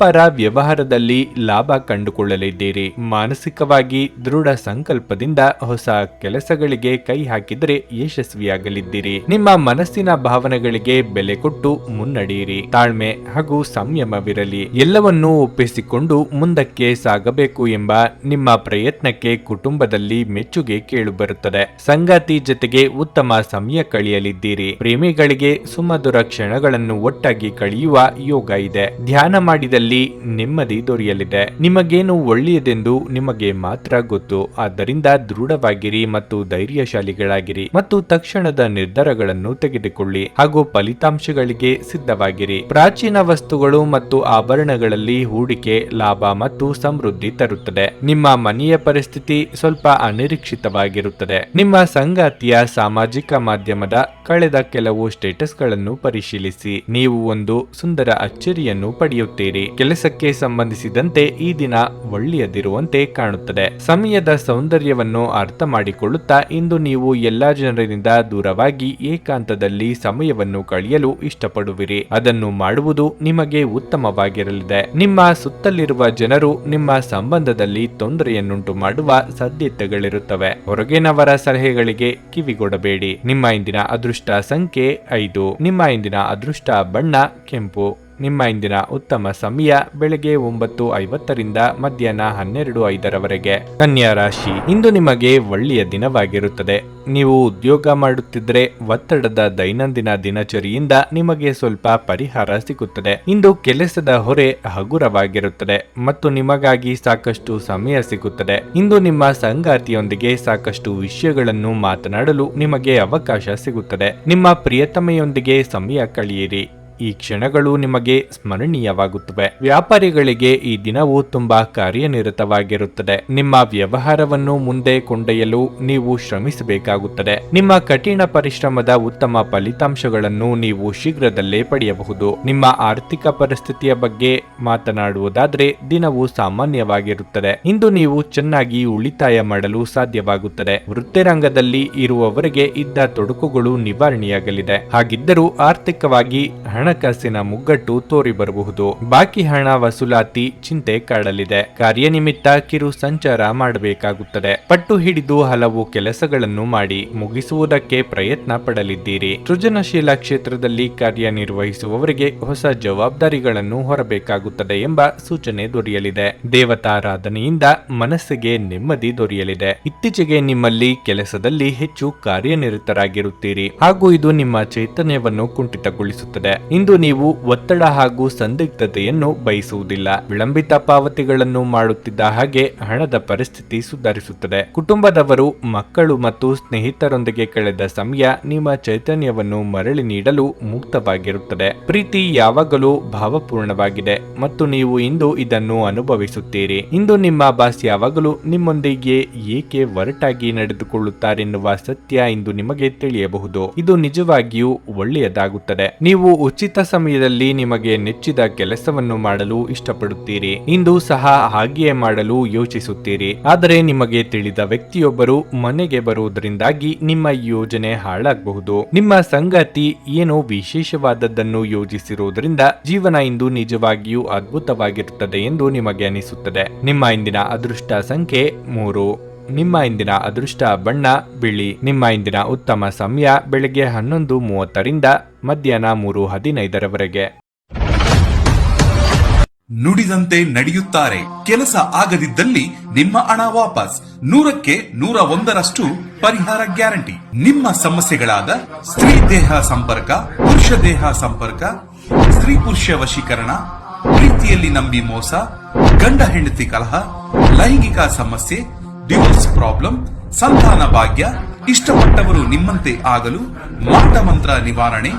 ವ್ಯವಹಾರದಲ್ಲಿ ಲಾಭ ಕಂಡುಕೊಳ್ಳಲಿದ್ದೀರಿ. ಮಾನಸಿಕವಾಗಿ ದೃಢ ಸಂಕಲ್ಪದಿಂದ ಹೊಸ ಕೆಲಸಗಳಿಗೆ ಕೈ ಹಾಕಿದರೆ ಯಶಸ್ವಿಯಾಗಲಿದ್ದೀರಿ. ನಿಮ್ಮ ಮನಸ್ಸಿನ ಭಾವನೆಗಳಿಗೆ ಬೆಲೆ ಕೊಟ್ಟು ಮುನ್ನಡೆಯಿರಿ. ತಾಳ್ಮೆ ಹಾಗೂ ಸಂಯಮವಿರಲಿ. ಎಲ್ಲವನ್ನೂ ಒಪ್ಪಿಸಿಕೊಂಡು ಮುಂದಕ್ಕೆ ಸಾಗಬೇಕು ಎಂಬ ನಿಮ್ಮ ಪ್ರಯತ್ನಕ್ಕೆ ಕುಟುಂಬದಲ್ಲಿ ಮೆಚ್ಚುಗೆ ಕೇಳುಬರುತ್ತದೆ. ಸಂಗಾತಿ ಜೊತೆಗೆ ಉತ್ತಮ ಸಮಯ ಕಳೆಯಲಿದ್ದೀರಿ. ಪ್ರೇಮಿಗಳಿಗೆ ಸುಮಧುರ ಕ್ಷಣಗಳನ್ನು ಒಟ್ಟಾಗಿ ಕಳೆಯುವ ಯೋಗ ಇದೆ. ಧ್ಯಾನ ಮಾಡಿದಲ್ಲಿ ನೆಮ್ಮದಿ ದೊರೆಯಲಿದೆ. ನಿಮಗೇನು ಒಳ್ಳೆಯದೆಂದು ನಿಮಗೆ ಮಾತ್ರ ಗೊತ್ತು. ಆದ್ದರಿಂದ ದೃಢವಾಗಿರಿ ಮತ್ತು ಧೈರ್ಯಶಾಲಿಗಳಾಗಿರಿ ಮತ್ತು ತಕ್ಷಣದ ನಿರ್ಧಾರಗಳನ್ನು ತೆಗೆದುಕೊಳ್ಳಿ ಹಾಗೂ ಫಲಿತಾಂಶಗಳಿಗೆ ಸಿದ್ಧವಾಗಿರಿ. ಪ್ರಾಚೀನ ವಸ್ತುಗಳು ಮತ್ತು ಆಭರಣಗಳಲ್ಲಿ ಹೂಡಿಕೆ ಲಾಭ ಮತ್ತು ಸಮೃದ್ಧಿ ತರುತ್ತದೆ. ನಿಮ್ಮ ಮನೆಯ ಪರಿಸ್ಥಿತಿ ಸ್ವಲ್ಪ ಅನಿರೀಕ್ಷಿತವಾಗಿರುತ್ತದೆ. ನಿಮ್ಮ ಸಂಗಾತಿಯ ಸಾಮಾಜಿಕ ಮಾಧ್ಯಮದ ಕಳೆದ ಕೆಲವು ಸ್ಟೇಟಸ್ಗಳನ್ನು ಪರಿಶೀಲಿಸಿ. ನೀವು ಒಂದು ಸುಂದರ ಅಚ್ಚರಿಯನ್ನು ಪಡೆಯುತ್ತೀರಿ. ಕೆಲಸಕ್ಕೆ ಸಂಬಂಧಿಸಿದಂತೆ ಈ ದಿನ ಒಳ್ಳೆಯದಿರುವಂತೆ ಕಾಣುತ್ತದೆ. ಸಮಯದ ಸೌಂದರ್ಯವನ್ನು ಅರ್ಥ ಮಾಡಿಕೊಳ್ಳುತ್ತಾ ಇಂದು ನೀವು ಎಲ್ಲಾ ಜನರಿಂದ ದೂರವಾಗಿ ಏಕಾಂತದಲ್ಲಿ ಸಮಯವನ್ನು ಕಳೆಯಲು ಇಷ್ಟಪಡುವಿರಿ. ಅದನ್ನು ಮಾಡುವುದು ನಿಮಗೆ ಉತ್ತಮವಾಗಿರಲಿದೆ. ನಿಮ್ಮ ಸುತ್ತಲಿರುವ ಜನರು ನಿಮ್ಮ ಸಂಬಂಧದಲ್ಲಿ ತೊಂದರೆಯನ್ನುಂಟು ಮಾಡುವ ಸಾಧ್ಯತೆಗಳಿರುತ್ತವೆ. ಹೊರಗಿನವರ ಸಲಹೆಗಳಿಗೆ ಕಿವಿಗೊಡಬೇಡಿ. ನಿಮ್ಮ ಇಂದಿನ ಅದೃಷ್ಟ ಸಂಖ್ಯೆ 5. ನಿಮ್ಮ ಇಂದಿನ ಅದೃಷ್ಟ ಬಣ್ಣ ಕೆಂಪು. ನಿಮ್ಮ ಇಂದಿನ ಉತ್ತಮ ಸಮಯ ಬೆಳಗ್ಗೆ 9:50 ರಿಂದ ಮಧ್ಯಾಹ್ನ 12:05 ಕನ್ಯಾ ರಾಶಿ. ಇಂದು ನಿಮಗೆ ಒಳ್ಳೆಯ ದಿನವಾಗಿರುತ್ತದೆ. ನೀವು ಉದ್ಯೋಗ ಮಾಡುತ್ತಿದ್ದರೆ ಒತ್ತಡದ ದೈನಂದಿನ ದಿನಚರಿಯಿಂದ ನಿಮಗೆ ಸ್ವಲ್ಪ ಪರಿಹಾರ ಸಿಗುತ್ತದೆ. ಇಂದು ಕೆಲಸದ ಹೊರೆ ಹಗುರವಾಗಿರುತ್ತದೆ ಮತ್ತು ನಿಮಗಾಗಿ ಸಾಕಷ್ಟು ಸಮಯ ಸಿಗುತ್ತದೆ. ಇಂದು ನಿಮ್ಮ ಸಂಗಾತಿಯೊಂದಿಗೆ ಸಾಕಷ್ಟು ವಿಷಯಗಳನ್ನು ಮಾತನಾಡಲು ನಿಮಗೆ ಅವಕಾಶ ಸಿಗುತ್ತದೆ. ನಿಮ್ಮ ಪ್ರಿಯತಮೆಯೊಂದಿಗೆ ಸಮಯ ಕಳೆಯಿರಿ. ಈ ಕ್ಷಣಗಳು ನಿಮಗೆ ಸ್ಮರಣೀಯವಾಗುತ್ತವೆ. ವ್ಯಾಪಾರಿಗಳಿಗೆ ಈ ದಿನವು ತುಂಬಾ ಕಾರ್ಯನಿರತವಾಗಿರುತ್ತದೆ. ನಿಮ್ಮ ವ್ಯವಹಾರವನ್ನು ಮುಂದೆ ಕೊಂಡೊಯ್ಯಲು ನೀವು ಶ್ರಮಿಸಬೇಕಾಗುತ್ತದೆ. ನಿಮ್ಮ ಕಠಿಣ ಪರಿಶ್ರಮದ ಉತ್ತಮ ಫಲಿತಾಂಶಗಳನ್ನು ನೀವು ಶೀಘ್ರದಲ್ಲೇ ಪಡೆಯಬಹುದು. ನಿಮ್ಮ ಆರ್ಥಿಕ ಪರಿಸ್ಥಿತಿಯ ಬಗ್ಗೆ ಮಾತನಾಡುವುದಾದರೆ ದಿನವು ಸಾಮಾನ್ಯವಾಗಿರುತ್ತದೆ. ಇಂದು ನೀವು ಚೆನ್ನಾಗಿ ಉಳಿತಾಯ ಮಾಡಲು ಸಾಧ್ಯವಾಗುತ್ತದೆ. ವೃತ್ತಿರಂಗದಲ್ಲಿ ಇರುವವರಿಗೆ ಇದ್ದ ತೊಡಕುಗಳು ನಿವಾರಣೆಯಾಗಲಿದೆ. ಹಾಗಿದ್ದರೂ ಆರ್ಥಿಕವಾಗಿ ಹಣಕಾಸಿನ ಮುಗ್ಗಟ್ಟು ತೋರಿ ಬರಬಹುದು. ಬಾಕಿ ಹಣ ವಸೂಲಾತಿ ಚಿಂತೆ ಕಾಡಲಿದೆ. ಕಾರ್ಯನಿಮಿತ್ತ ಕಿರು ಸಂಚಾರ ಮಾಡಬೇಕಾಗುತ್ತದೆ. ಪಟ್ಟು ಹಿಡಿದು ಹಲವು ಕೆಲಸಗಳನ್ನು ಮಾಡಿ ಮುಗಿಸುವುದಕ್ಕೆ ಪ್ರಯತ್ನ ಪಡಲಿದ್ದೀರಿ. ಸೃಜನಶೀಲ ಕ್ಷೇತ್ರದಲ್ಲಿ ಕಾರ್ಯನಿರ್ವಹಿಸುವವರಿಗೆ ಹೊಸ ಜವಾಬ್ದಾರಿಗಳನ್ನು ಹೊರಬೇಕಾಗುತ್ತದೆ ಎಂಬ ಸೂಚನೆ ದೊರೆಯಲಿದೆ. ದೇವತಾರಾಧನೆಯಿಂದ ಮನಸ್ಸಿಗೆ ನೆಮ್ಮದಿ ದೊರೆಯಲಿದೆ. ಇತ್ತೀಚೆಗೆ ನಿಮ್ಮಲ್ಲಿ ಕೆಲಸದಲ್ಲಿ ಹೆಚ್ಚು ಕಾರ್ಯನಿರತರಾಗಿರುತ್ತೀರಿ ಹಾಗೂ ಇದು ನಿಮ್ಮ ಚೈತನ್ಯವನ್ನು ಕುಂಠಿತಗೊಳಿಸುತ್ತದೆ. ಇಂದು ನೀವು ಒತ್ತಡ ಹಾಗೂ ಸಂದಿಗ್ಧತೆಯನ್ನು ಬಯಸುವುದಿಲ್ಲ. ವಿಳಂಬಿತ ಪಾವತಿಗಳನ್ನು ಮಾಡುತ್ತಿದ್ದ ಹಾಗೆ ಹಣದ ಪರಿಸ್ಥಿತಿ ಸುಧಾರಿಸುತ್ತದೆ. ಕುಟುಂಬದವರು, ಮಕ್ಕಳು ಮತ್ತು ಸ್ನೇಹಿತರೊಂದಿಗೆ ಕಳೆದ ಸಮಯ ನಿಮ್ಮ ಚೈತನ್ಯವನ್ನು ಮರಳಿ ನೀಡಲು ಮುಕ್ತವಾಗಿರುತ್ತದೆ. ಪ್ರೀತಿ ಯಾವಾಗಲೂ ಭಾವಪೂರ್ಣವಾಗಿದೆ ಮತ್ತು ನೀವು ಇಂದು ಇದನ್ನು ಅನುಭವಿಸುತ್ತೀರಿ. ಇಂದು ನಿಮ್ಮ ಬಾಸ್ ಯಾವಾಗಲೂ ನಿಮ್ಮೊಂದಿಗೆ ಏಕೆ ಒರಟಾಗಿ ನಡೆದುಕೊಳ್ಳುತ್ತಾರೆನ್ನುವ ಸತ್ಯ ಇಂದು ನಿಮಗೆ ತಿಳಿಯಬಹುದು. ಇದು ನಿಜವಾಗಿಯೂ ಒಳ್ಳೆಯದಾಗುತ್ತದೆ. ನೀವು ಉಚಿತ ಸಮಯದಲ್ಲಿ ನಿಮಗೆ ನೆಚ್ಚಿದ ಕೆಲಸವನ್ನು ಮಾಡಲು ಇಷ್ಟಪಡುತ್ತೀರಿ. ಇಂದು ಸಹ ಹಾಗೆಯೇ ಮಾಡಲು ಯೋಚಿಸುತ್ತೀರಿ. ಆದರೆ ನಿಮಗೆ ತಿಳಿದ ವ್ಯಕ್ತಿಯೊಬ್ಬರು ಮನೆಗೆ ಬರುವುದರಿಂದಾಗಿ ನಿಮ್ಮ ಯೋಜನೆ ಹಾಳಾಗಬಹುದು. ನಿಮ್ಮ ಸಂಗಾತಿ ಏನೋ ವಿಶೇಷವಾದದ್ದನ್ನು ಯೋಜಿಸಿರುವುದರಿಂದ ಜೀವನ ಇಂದು ನಿಜವಾಗಿಯೂ ಅದ್ಭುತವಾಗಿರುತ್ತದೆ ಎಂದು ನಿಮಗೆ ಅನಿಸುತ್ತದೆ. ನಿಮ್ಮ ಇಂದಿನ ಅದೃಷ್ಟ ಸಂಖ್ಯೆ 3. ನಿಮ್ಮ ಇಂದಿನ ಅದೃಷ್ಟ ಬಣ್ಣ ಬಿಳಿ. ನಿಮ್ಮ ಇಂದಿನ ಉತ್ತಮ ಸಮಯ ಬೆಳಗ್ಗೆ 11:30 ರಿಂದ ಮಧ್ಯಾಹ್ನ 3:15 ನುಡಿದಂತೆ ನಡೆಯುತ್ತಾರೆ. ಕೆಲಸ ಆಗದಿದ್ದಲ್ಲಿ ನಿಮ್ಮ ಹಣ ವಾಪಸ್. 100ಕ್ಕೆ 101ರಷ್ಟು ಪರಿಹಾರ ಗ್ಯಾರಂಟಿ. ನಿಮ್ಮ ಸಮಸ್ಯೆಗಳಾದ ಸ್ತ್ರೀ ದೇಹ ಸಂಪರ್ಕ, ಪುರುಷ ದೇಹ ಸಂಪರ್ಕ, ಸ್ತ್ರೀ ಪುರುಷ ವಶೀಕರಣ, ಪ್ರೀತಿಯಲ್ಲಿ ನಂಬಿ ಮೋಸ, ಗಂಡ ಹೆಂಡತಿ ಕಲಹ, ಲೈಂಗಿಕ ಸಮಸ್ಯೆ, ಡಿವೋರ್ಸ್ ಪ್ರಾಬ್ಲಮ್, ಸಂತಾನ ಭಾಗ್ಯ, ಇಷ್ಟಪಟ್ಟವರು ನಿಮ್ಮಂತೆ ಆಗಲು, ಮಾಟ ಮಂತ್ರ ನಿವಾರಣೆ,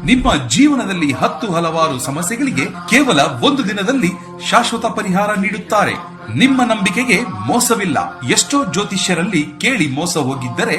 ನಿಮ್ಮ ಜೀವನದಲ್ಲಿ ಹಲವಾರು ಸಮಸ್ಯೆಗಳಿಗೆ ಕೇವಲ ಒಂದು ದಿನದಲ್ಲಿ ಶಾಶ್ವತ ಪರಿಹಾರ ನೀಡುತ್ತಾರೆ. ನಿಮ್ಮ ನಂಬಿಕೆಗೆ ಮೋಸವಿಲ್ಲ. ಎಷ್ಟೋ ಜ್ಯೋತಿಷ್ಯರಲ್ಲಿ ಕೇಳಿ ಮೋಸ ಹೋಗಿದ್ದರೆ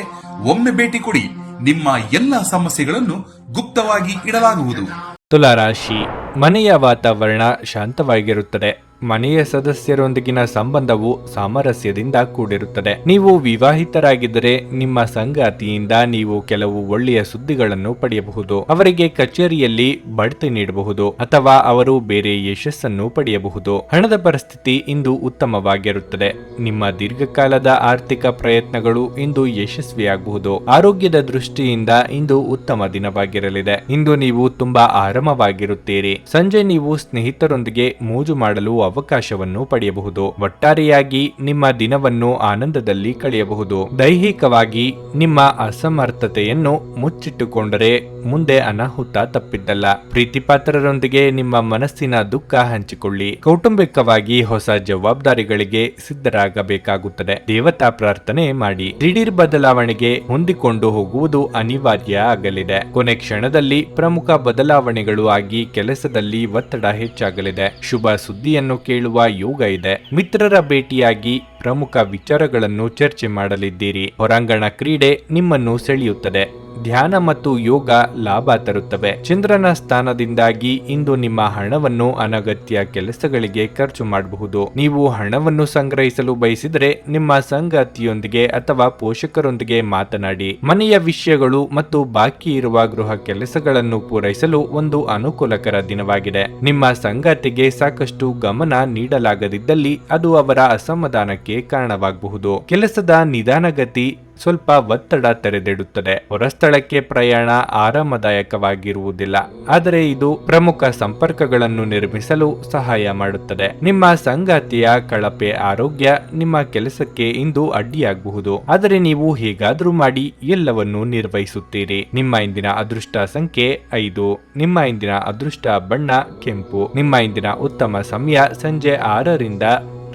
ಒಮ್ಮೆ ಭೇಟಿ ಕೊಡಿ. ನಿಮ್ಮ ಎಲ್ಲ ಸಮಸ್ಯೆಗಳನ್ನು ಗುಪ್ತವಾಗಿ ಇಡಲಾಗುವುದು. ತುಲಾರಾಶಿ, ಮನೆಯ ವಾತಾವರಣ ಶಾಂತವಾಗಿರುತ್ತದೆ. ಮನೆಯ ಸದಸ್ಯರೊಂದಿಗಿನ ಸಂಬಂಧವು ಸಾಮರಸ್ಯದಿಂದ ಕೂಡಿರುತ್ತದೆ. ನೀವು ವಿವಾಹಿತರಾಗಿದ್ದರೆ ನಿಮ್ಮ ಸಂಗಾತಿಯಿಂದ ನೀವು ಕೆಲವು ಒಳ್ಳೆಯ ಸುದ್ದಿಗಳನ್ನು ಪಡೆಯಬಹುದು. ಅವರಿಗೆ ಕಚೇರಿಯಲ್ಲಿ ಬಡ್ತಿ ನೀಡಬಹುದು ಅಥವಾ ಅವರು ಬೇರೆ ಯಶಸ್ಸನ್ನು ಪಡೆಯಬಹುದು. ಹಣದ ಪರಿಸ್ಥಿತಿ ಇಂದು ಉತ್ತಮವಾಗಿರುತ್ತದೆ. ನಿಮ್ಮ ದೀರ್ಘಕಾಲದ ಆರ್ಥಿಕ ಪ್ರಯತ್ನಗಳು ಇಂದು ಯಶಸ್ವಿಯಾಗಬಹುದು. ಆರೋಗ್ಯದ ದೃಷ್ಟಿಯಿಂದ ಇಂದು ಉತ್ತಮ ದಿನವಾಗಿರಲಿದೆ. ಇಂದು ನೀವು ತುಂಬಾ ಆರಾಮವಾಗಿರುತ್ತೀರಿ. ಸಂಜೆ ನೀವು ಸ್ನೇಹಿತರೊಂದಿಗೆ ಮೋಜು ಮಾಡಲು ಅವಕಾಶವನ್ನು ಪಡೆಯಬಹುದು. ಒಟ್ಟಾರೆಯಾಗಿ ನಿಮ್ಮ ದಿನವನ್ನು ಆನಂದದಲ್ಲಿ ಕಳೆಯಬಹುದು. ದೈಹಿಕವಾಗಿ ನಿಮ್ಮ ಅಸಮರ್ಥತೆಯನ್ನು ಮುಚ್ಚಿಟ್ಟುಕೊಂಡರೆ ಮುಂದೆ ಅನಾಹುತ ತಪ್ಪಿದ್ದಲ್ಲ. ಪ್ರೀತಿಪಾತ್ರರೊಂದಿಗೆ ನಿಮ್ಮ ಮನಸ್ಸಿನ ದುಃಖ ಹಂಚಿಕೊಳ್ಳಿ. ಕೌಟುಂಬಿಕವಾಗಿ ಹೊಸ ಜವಾಬ್ದಾರಿಗಳಿಗೆ ಸಿದ್ಧರಾಗಬೇಕಾಗುತ್ತದೆ. ದೇವತಾ ಪ್ರಾರ್ಥನೆ ಮಾಡಿ. ದಿಢೀರ್ ಬದಲಾವಣೆಗೆ ಹೊಂದಿಕೊಂಡು ಹೋಗುವುದು ಅನಿವಾರ್ಯ ಆಗಲಿದೆ. ಕೊನೆ ಕ್ಷಣದಲ್ಲಿ ಪ್ರಮುಖ ಬದಲಾವಣೆಗಳು ಆಗಿ ಕೆಲಸದಲ್ಲಿ ಒತ್ತಡ ಹೆಚ್ಚಾಗಲಿದೆ. ಶುಭ ಸುದ್ದಿಯನ್ನು ಕೇಳುವ ಯೋಗ ಇದೆ. ಮಿತ್ರರ ಭೇಟಿಯಾಗಿ ಪ್ರಮುಖ ವಿಚಾರಗಳನ್ನು ಚರ್ಚೆ ಮಾಡಲಿದ್ದೀರಿ. ಹೊರಾಂಗಣ ಕ್ರೀಡೆ ನಿಮ್ಮನ್ನು ಸೆಳೆಯುತ್ತದೆ. ಧ್ಯಾನ ಮತ್ತು ಯೋಗ ಲಾಭ ತರುತ್ತವೆ. ಚಂದ್ರನ ಸ್ಥಾನದಿಂದಾಗಿ ಇಂದು ನಿಮ್ಮ ಹಣವನ್ನು ಅನಗತ್ಯ ಕೆಲಸಗಳಿಗೆ ಖರ್ಚು ಮಾಡಬಹುದು. ನೀವು ಹಣವನ್ನು ಸಂಗ್ರಹಿಸಲು ಬಯಸಿದರೆ ನಿಮ್ಮ ಸಂಗಾತಿಯೊಂದಿಗೆ ಅಥವಾ ಪೋಷಕರೊಂದಿಗೆ ಮಾತನಾಡಿ. ಮನೆಯ ವಿಷಯಗಳು ಮತ್ತು ಬಾಕಿ ಇರುವ ಗೃಹ ಕೆಲಸಗಳನ್ನು ಪೂರೈಸಲು ಒಂದು ಅನುಕೂಲಕರ ದಿನವಾಗಿದೆ. ನಿಮ್ಮ ಸಂಗಾತಿಗೆ ಸಾಕಷ್ಟು ಗಮನ ನೀಡಲಾಗದಿದ್ದಲ್ಲಿ ಅದು ಅವರ ಅಸಮಾಧಾನಕ್ಕೆ ಕಾರಣವಾಗಬಹುದು. ಕೆಲಸದ ನಿಧಾನಗತಿ ಸ್ವಲ್ಪ ಒತ್ತಡ ತೆರೆದಿಡುತ್ತದೆ. ಹೊರಸ್ಥಳಕ್ಕೆ ಪ್ರಯಾಣ ಆರಾಮದಾಯಕವಾಗಿರುವುದಿಲ್ಲ, ಆದರೆ ಇದು ಪ್ರಮುಖ ಸಂಪರ್ಕಗಳನ್ನು ನಿರ್ಮಿಸಲು ಸಹಾಯ ಮಾಡುತ್ತದೆ. ನಿಮ್ಮ ಸಂಗಾತಿಯ ಕಳಪೆ ಆರೋಗ್ಯ ನಿಮ್ಮ ಕೆಲಸಕ್ಕೆ ಇಂದು ಅಡ್ಡಿಯಾಗಬಹುದು, ಆದರೆ ನೀವು ಹೇಗಾದ್ರೂ ಮಾಡಿ ಎಲ್ಲವನ್ನೂ ನಿರ್ವಹಿಸುತ್ತೀರಿ. ನಿಮ್ಮ ಇಂದಿನ ಅದೃಷ್ಟ ಸಂಖ್ಯೆ 5. ನಿಮ್ಮ ಇಂದಿನ ಅದೃಷ್ಟ ಬಣ್ಣ ಕೆಂಪು. ನಿಮ್ಮ ಇಂದಿನ ಉತ್ತಮ ಸಮಯ ಸಂಜೆ 6ರಿಂದ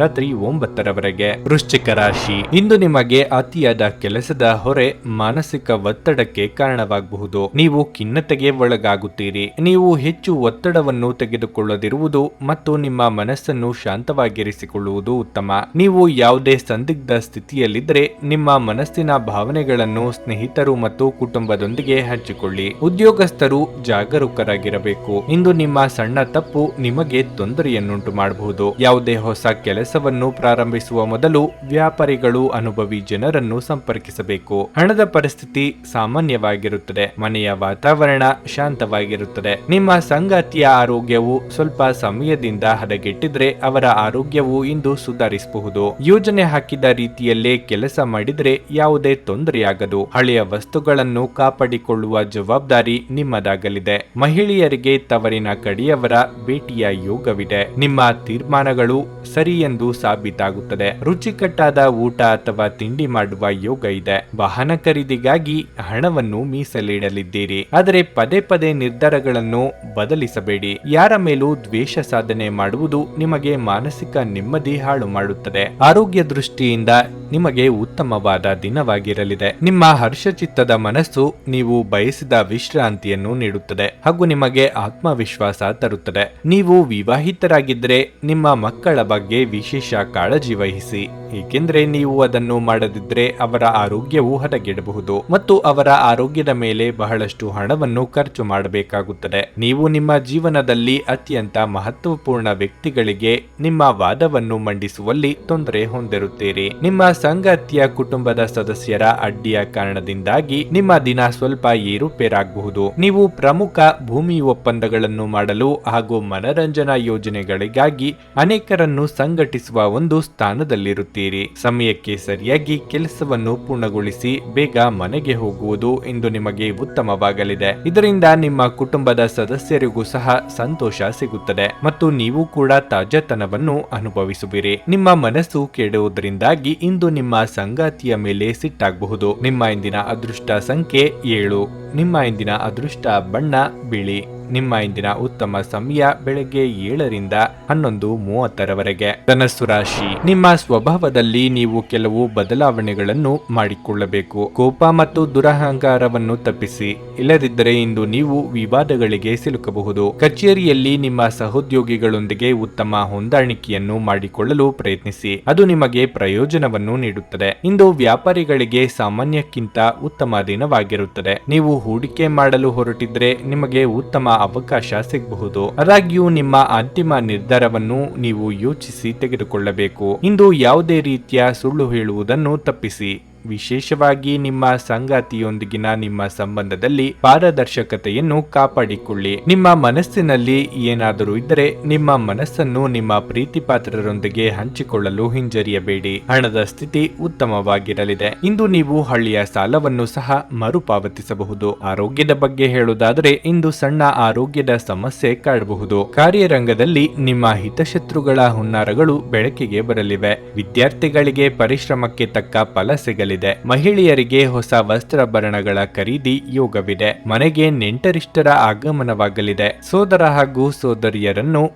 ರಾತ್ರಿ 9ರವರೆಗೆ. ವೃಶ್ಚಿಕ ರಾಶಿ, ಇಂದು ನಿಮಗೆ ಅತಿಯಾದ ಕೆಲಸದ ಹೊರೆ ಮಾನಸಿಕ ಒತ್ತಡಕ್ಕೆ ಕಾರಣವಾಗಬಹುದು. ನೀವು ಖಿನ್ನತೆಗೆ ಒಳಗಾಗುತ್ತೀರಿ. ನೀವು ಹೆಚ್ಚು ಒತ್ತಡವನ್ನು ತೆಗೆದುಕೊಳ್ಳದಿರುವುದು ಮತ್ತು ನಿಮ್ಮ ಮನಸ್ಸನ್ನು ಶಾಂತವಾಗಿರಿಸಿಕೊಳ್ಳುವುದು ಉತ್ತಮ. ನೀವು ಯಾವುದೇ ಸಂದಿಗ್ಧ ಸ್ಥಿತಿಯಲ್ಲಿದ್ದರೆ ನಿಮ್ಮ ಮನಸ್ಸಿನ ಭಾವನೆಗಳನ್ನು ಸ್ನೇಹಿತರು ಮತ್ತು ಕುಟುಂಬದೊಂದಿಗೆ ಹಂಚಿಕೊಳ್ಳಿ. ಉದ್ಯೋಗಸ್ಥರು ಜಾಗರೂಕರಾಗಿರಬೇಕು. ಇಂದು ನಿಮ್ಮ ಸಣ್ಣ ತಪ್ಪು ನಿಮಗೆ ತೊಂದರೆಯನ್ನುಂಟು ಮಾಡಬಹುದು. ಯಾವುದೇ ಹೊಸ ಕೆಲಸವನ್ನು ಪ್ರಾರಂಭಿಸುವ ಮೊದಲು ವ್ಯಾಪಾರಿಗಳು ಅನುಭವಿ ಜನರನ್ನು ಸಂಪರ್ಕಿಸಬೇಕು. ಹಣದ ಪರಿಸ್ಥಿತಿ ಸಾಮಾನ್ಯವಾಗಿರುತ್ತದೆ. ಮನೆಯ ವಾತಾವರಣ ಶಾಂತವಾಗಿರುತ್ತದೆ. ನಿಮ್ಮ ಸಂಗಾತಿಯ ಆರೋಗ್ಯವು ಸ್ವಲ್ಪ ಸಮಯದಿಂದ ಹದಗೆಟ್ಟಿದ್ರೆ ಅವರ ಆರೋಗ್ಯವು ಇಂದು ಸುಧಾರಿಸಬಹುದು. ಯೋಜನೆ ಹಾಕಿದ ರೀತಿಯಲ್ಲೇ ಕೆಲಸ ಮಾಡಿದ್ರೆ ಯಾವುದೇ ತೊಂದರೆಯಾಗದು. ಹಳೆಯ ವಸ್ತುಗಳನ್ನು ಕಾಪಾಡಿಕೊಳ್ಳುವ ಜವಾಬ್ದಾರಿ ನಿಮ್ಮದಾಗಲಿದೆ. ಮಹಿಳೆಯರಿಗೆ ತವರಿನ ಕಡೆಯವರ ಭೇಟಿಯ ಯೋಗವಿದೆ. ನಿಮ್ಮ ತೀರ್ಮಾನಗಳು ಸರಿ ಎಂದು ಸಾಬೀತಾಗುತ್ತದೆ. ರುಚಿಕಟ್ಟಾದ ಊಟ ಅಥವಾ ತಿಂಡಿ ಮಾಡುವ ಯೋಗ ಇದೆ. ವಾಹನ ಖರೀದಿಗಾಗಿ ಹಣವನ್ನು ಮೀಸಲಿಡಲಿದ್ದೀರಿ, ಆದರೆ ಪದೇ ಪದೇ ನಿರ್ಧಾರಗಳನ್ನು ಬದಲಿಸಬೇಡಿ. ಯಾರ ಮೇಲೂ ದ್ವೇಷ ಸಾಧನೆ ಮಾಡುವುದು ನಿಮಗೆ ಮಾನಸಿಕ ನೆಮ್ಮದಿ ಹಾಳು ಮಾಡುತ್ತದೆ. ಆರೋಗ್ಯ ದೃಷ್ಟಿಯಿಂದ ನಿಮಗೆ ಉತ್ತಮವಾದ ದಿನವಾಗಿರಲಿದೆ. ನಿಮ್ಮ ಹರ್ಷಚಿತ್ತದ ಮನಸ್ಸು ನೀವು ಬಯಸಿದ ವಿಶ್ರಾಂತಿಯನ್ನು ನೀಡುತ್ತದೆ ಹಾಗೂ ನಿಮಗೆ ಆತ್ಮವಿಶ್ವಾಸ ತರುತ್ತದೆ. ನೀವು ವಿವಾಹಿತರಾಗಿದ್ದರೆ ನಿಮ್ಮ ಮಕ್ಕಳ ಬಗ್ಗೆ ವಿಶೇಷ ಕಾಳಜಿ ವಹಿಸಿ, ಏಕೆಂದರೆ ನೀವು ಅದನ್ನು ಮಾಡದಿದ್ದರೆ ಅವರ ಆರೋಗ್ಯವು ಹದಗೆಡಬಹುದು ಮತ್ತು ಅವರ ಆರೋಗ್ಯದ ಮೇಲೆ ಬಹಳಷ್ಟು ಹಣವನ್ನು ಖರ್ಚು ಮಾಡಬೇಕಾಗುತ್ತದೆ. ನೀವು ನಿಮ್ಮ ಜೀವನದಲ್ಲಿ ಅತ್ಯಂತ ಮಹತ್ವಪೂರ್ಣ ವ್ಯಕ್ತಿಗಳಿಗೆ ನಿಮ್ಮ ವಾದವನ್ನು ಮಂಡಿಸುವಲ್ಲಿ ತೊಂದರೆ ಹೊಂದಿರುತ್ತೀರಿ. ನಿಮ್ಮ ಸಂಗಾತಿಯ ಕುಟುಂಬದ ಸದಸ್ಯರ ಅಡ್ಡಿಯ ಕಾರಣದಿಂದಾಗಿ ನಿಮ್ಮ ದಿನ ಸ್ವಲ್ಪ ಏರುಪೇರಾಗಬಹುದು. ನೀವು ಪ್ರಮುಖ ಭೂಮಿ ಒಪ್ಪಂದಗಳನ್ನು ಮಾಡಲು ಹಾಗೂ ಮನರಂಜನಾ ಯೋಜನೆಗಳಿಗಾಗಿ ಅನೇಕರನ್ನು ಸಂಘಟಿಸಿ ಪ್ರತಿಭಟಿಸುವ ಒಂದು ಸ್ಥಾನದಲ್ಲಿರುತ್ತೀರಿ. ಸಮಯಕ್ಕೆ ಸರಿಯಾಗಿ ಕೆಲಸವನ್ನು ಪೂರ್ಣಗೊಳಿಸಿ ಬೇಗ ಮನೆಗೆ ಹೋಗುವುದು ಇಂದು ನಿಮಗೆ ಉತ್ತಮವಾಗಲಿದೆ. ಇದರಿಂದ ನಿಮ್ಮ ಕುಟುಂಬದ ಸದಸ್ಯರಿಗೂ ಸಹ ಸಂತೋಷ ಸಿಗುತ್ತದೆ ಮತ್ತು ನೀವು ಕೂಡ ತಾಜಾತನವನ್ನು ಅನುಭವಿಸುವಿರಿ. ನಿಮ್ಮ ಮನಸ್ಸು ಕೆಡುವುದರಿಂದಾಗಿ ಇಂದು ನಿಮ್ಮ ಸಂಗಾತಿಯ ಮೇಲೆ ಸಿಟ್ಟಾಗಬಹುದು. ನಿಮ್ಮ ಇಂದಿನ ಅದೃಷ್ಟ ಸಂಖ್ಯೆ 7. ನಿಮ್ಮ ಇಂದಿನ ಅದೃಷ್ಟ ಬಣ್ಣ ಬಿಳಿ. ನಿಮ್ಮ ಇಂದಿನ ಉತ್ತಮ ಸಮಯ ಬೆಳಗ್ಗೆ 7ರಿಂದ 11:30ರವರೆಗೆ. ಧನಸ್ಸು ರಾಶಿ. ನಿಮ್ಮ ಸ್ವಭಾವದಲ್ಲಿ ನೀವು ಕೆಲವು ಬದಲಾವಣೆಗಳನ್ನು ಮಾಡಿಕೊಳ್ಳಬೇಕು. ಕೋಪ ಮತ್ತು ದುರಹಂಕಾರವನ್ನು ತಪ್ಪಿಸಿ, ಇಲ್ಲದಿದ್ದರೆ ಇಂದು ನೀವು ವಿವಾದಗಳಿಗೆ ಸಿಲುಕಬಹುದು. ಕಚೇರಿಯಲ್ಲಿ ನಿಮ್ಮ ಸಹೋದ್ಯೋಗಿಗಳೊಂದಿಗೆ ಉತ್ತಮ ಹೊಂದಾಣಿಕೆಯನ್ನು ಮಾಡಿಕೊಳ್ಳಲು ಪ್ರಯತ್ನಿಸಿ, ಅದು ನಿಮಗೆ ಪ್ರಯೋಜನವನ್ನು ನೀಡುತ್ತದೆ. ಇಂದು ವ್ಯಾಪಾರಿಗಳಿಗೆ ಸಾಮಾನ್ಯಕ್ಕಿಂತ ಉತ್ತಮ ದಿನವಾಗಿರುತ್ತದೆ. ನೀವು ಹೂಡಿಕೆ ಮಾಡಲು ಹೊರಟಿದ್ರೆ ನಿಮಗೆ ಉತ್ತಮ ಅವಕಾಶ ಸಿಗಬಹುದು. ಆದಾಗ್ಯೂ ನಿಮ್ಮ ಅಂತಿಮ ನಿರ್ಧಾರವನ್ನು ನೀವು ಯೋಚಿಸಿ ತೆಗೆದುಕೊಳ್ಳಬೇಕು. ಇಂದು ಯಾವುದೇ ರೀತಿಯ ಸುಳ್ಳು ಹೇಳುವುದನ್ನು ತಪ್ಪಿಸಿ. ವಿಶೇಷವಾಗಿ ನಿಮ್ಮ ಸಂಗಾತಿಯೊಂದಿಗಿನ ನಿಮ್ಮ ಸಂಬಂಧದಲ್ಲಿ ಪಾರದರ್ಶಕತೆಯನ್ನು ಕಾಪಾಡಿಕೊಳ್ಳಿ. ನಿಮ್ಮ ಮನಸ್ಸಿನಲ್ಲಿ ಏನಾದರೂ ಇದ್ದರೆ ನಿಮ್ಮ ಮನಸ್ಸನ್ನು ನಿಮ್ಮ ಪ್ರೀತಿಪಾತ್ರರೊಂದಿಗೆ ಹಂಚಿಕೊಳ್ಳಲು ಹಿಂಜರಿಯಬೇಡಿ. ಹಣದ ಸ್ಥಿತಿ ಉತ್ತಮವಾಗಿರಲಿದೆ. ಇಂದು ನೀವು ಹಳ್ಳಿಯ ಸಾಲವನ್ನು ಸಹ ಮರುಪಾವತಿಸಬಹುದು. ಆರೋಗ್ಯದ ಬಗ್ಗೆ ಹೇಳುವುದಾದರೆ ಇಂದು ಸಣ್ಣ ಆರೋಗ್ಯದ ಸಮಸ್ಯೆ ಕಾಡಬಹುದು. ಕಾರ್ಯರಂಗದಲ್ಲಿ ನಿಮ್ಮ ಹಿತಶತ್ರುಗಳ ಹುನ್ನಾರಗಳು ಬೆಳಕಿಗೆ ಬರಲಿವೆ. ವಿದ್ಯಾರ್ಥಿಗಳಿಗೆ ಪರಿಶ್ರಮಕ್ಕೆ ತಕ್ಕ ಫಲ ಸಿಗಲಿದೆ. ಮಹಿಳೆಯರಿಗೆ ಹೊಸ ವಸ್ತ್ರಾಭರಣಗಳ ಖರೀದಿ ಯೋಗವಿದೆ. ಮನೆಗೆ ನೆಂಟರಿಷ್ಟರ ಆಗಮನವಾಗಲಿದೆ. ಸೋದರ ಹಾಗೂ ಸೋದರಿಯರನ್ನು